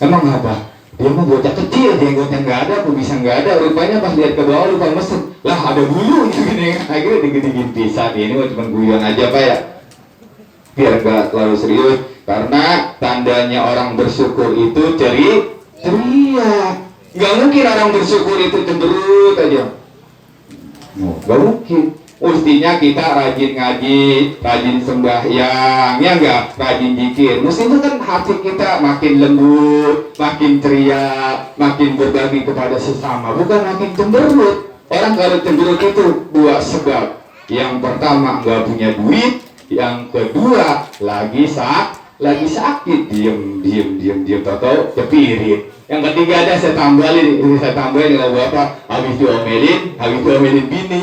Emang apa? Dia mah bocah kecil, jenggotnya nggak ada, kumisnya nggak ada. Rupanya pas lihat ke bawah lupa mesen, lah ada bulu gini." Akhirnya digigit pisah. Ini mah cuma guyon aja pak ya, biar nggak terlalu serius. Karena tandanya orang bersyukur itu ceria. Nggak mungkin orang bersyukur itu cemberut aja. Nggak mungkin. Mestinya kita rajin ngaji, rajin sembahyang, ya enggak, rajin zikir. Mestinya kan hati kita makin lembut, makin ceria, makin berbagi kepada sesama, bukan makin cemberut. Orang kalau cemberut itu dua sebab. Yang pertama nggak punya duit, yang kedua lagi lagi sakit, diem, tahu kepirit. Yang ketiga ada saya tambahin kalau bapak habis diomelin bini.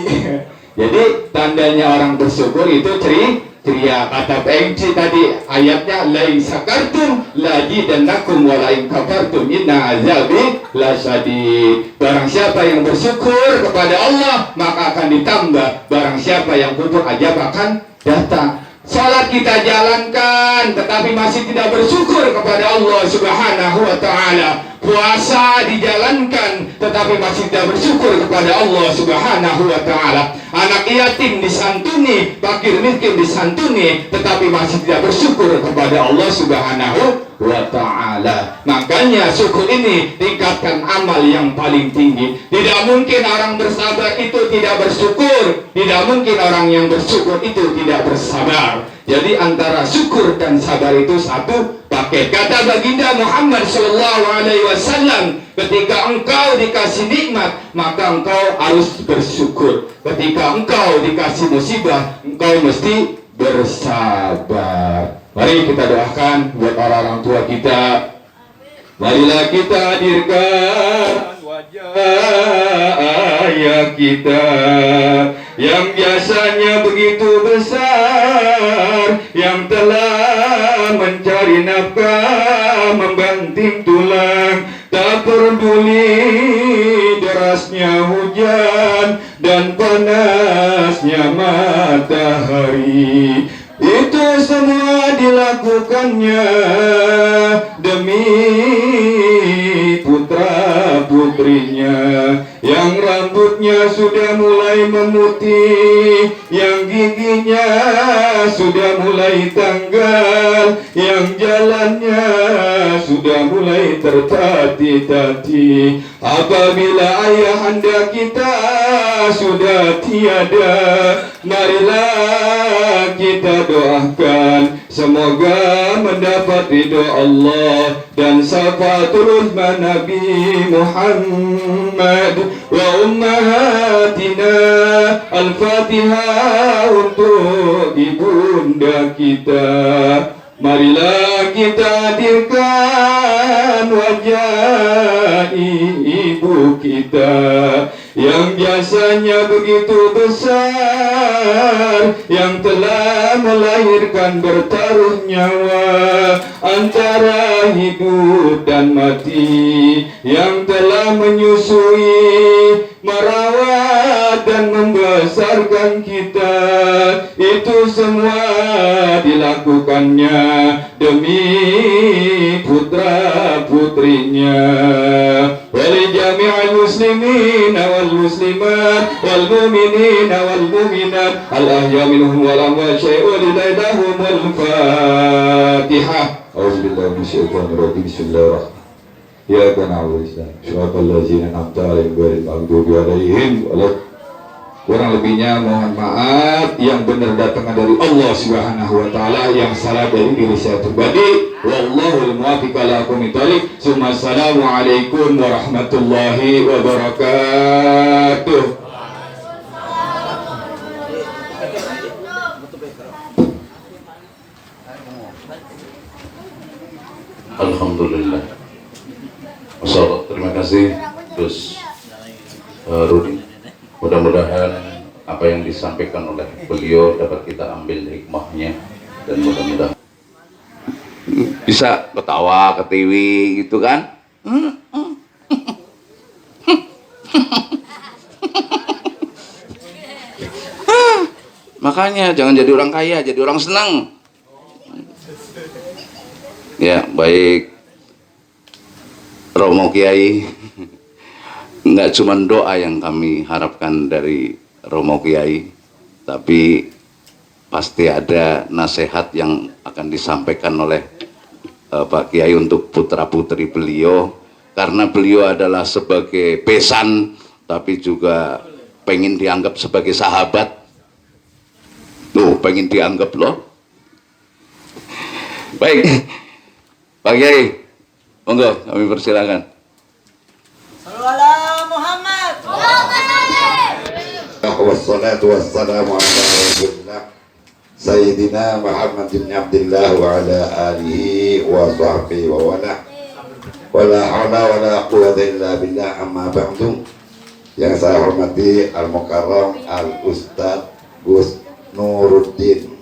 Jadi tandanya orang bersyukur itu ceria. Kata PMC tadi ayatnya lain sakartum lazidannakum wa lain kafartum inna azabi lasyadid. Barang siapa yang bersyukur kepada Allah maka akan ditambah, barang siapa yang kufur azab akan datang. Salat kita jalankan tetapi masih tidak bersyukur kepada Allah Subhanahu wa taala. Puasa dijalankan tetapi masih tidak bersyukur kepada Allah Subhanahu wa taala. Anak yatim disantuni, fakir miskin disantuni tetapi masih tidak bersyukur kepada Allah Subhanahu wa taala. Makanya syukur ini tingkatkan amal yang paling tinggi. Tidak mungkin orang bersabar itu tidak bersyukur, tidak mungkin orang yang bersyukur itu tidak bersabar. Jadi antara syukur dan sabar itu satu paket. Kata baginda Muhammad sallallahu alaihi wasallam, ketika engkau dikasih nikmat maka engkau harus bersyukur. Ketika engkau dikasih musibah engkau mesti bersabar. Mari kita doakan buat orang tua kita. Marilah kita hadirkan wajah ayah kita yang biasanya begitu besar, yang telah mencari nafkah membanting tulang, tak peduli derasnya hujan dan panasnya matahari. Itu semua dilakukannya demi putra putrinya yang rambutnya sudah mulai memutih, yang giginya sudah mulai tanggal, yang jalannya sudah mulai tertati-tati. Apabila ayahanda kita sudah tiada, marilah kita doakan semoga mendapat ridho Allah dan syafaat Nabi Muhammad wa ummahatina. Al-Fatihah untuk ibunda kita. Marilah kita hadirkan wajah ibu kita yang jasanya begitu besar, yang telah melahirkan bertaruh nyawa antara hidup dan mati, yang telah menyusui, merawat dan membesarkan kita. Itu semua dilakukannya demi putra putrinya. Wali jami'al muslimin wal muslimat wal mu'minin wal mu'minat al ahya minhum wal amwat syai'un lillahi wal Fatihah. Auzubillahi minasyaitonir rajim. Bismillahirrahmanirrahim. Ya kana awliya syuhadal ladzina an'amta alaihim ghairil maghdubi alaihim waladdallin. Kurang lebihnya mohon maaf, yang benar datang dari Allah Subhanahu wa taala, yang salah dari diri saya pribadi. Wallahul muwaffiq ala aqwamit thoriq. Assalamualaikum warahmatullahi wabarakatuh. Alhamdulillah. Wassalam. Terima kasih Gus Rudi. Mudah-mudahan apa yang disampaikan oleh beliau dapat kita ambil hikmahnya, dan mudah-mudahan bisa ketawa, ketiwi gitu kan. Makanya jangan jadi orang kaya, jadi orang senang. Ya, baik Romo Kiai. Enggak cuma doa yang kami harapkan dari Romo Kiai, tapi pasti ada nasihat yang akan disampaikan oleh Pak Kiai untuk putra-putri beliau, karena beliau adalah sebagai besan, tapi juga pengen dianggap sebagai sahabat. Loh, pengen dianggap loh. Baik, Pak Kiai, monggo kami persilakan. Wassalatu wassalamu ala rasulillah Sayyidina Muhammad bin Abdullah wa ala alihi wa sahbihi wa wala wala hawla wala quwwata illa billah, amma ba'du. Yang saya hormati Al-Mukarram Al-Ustadz Gus Nuruddin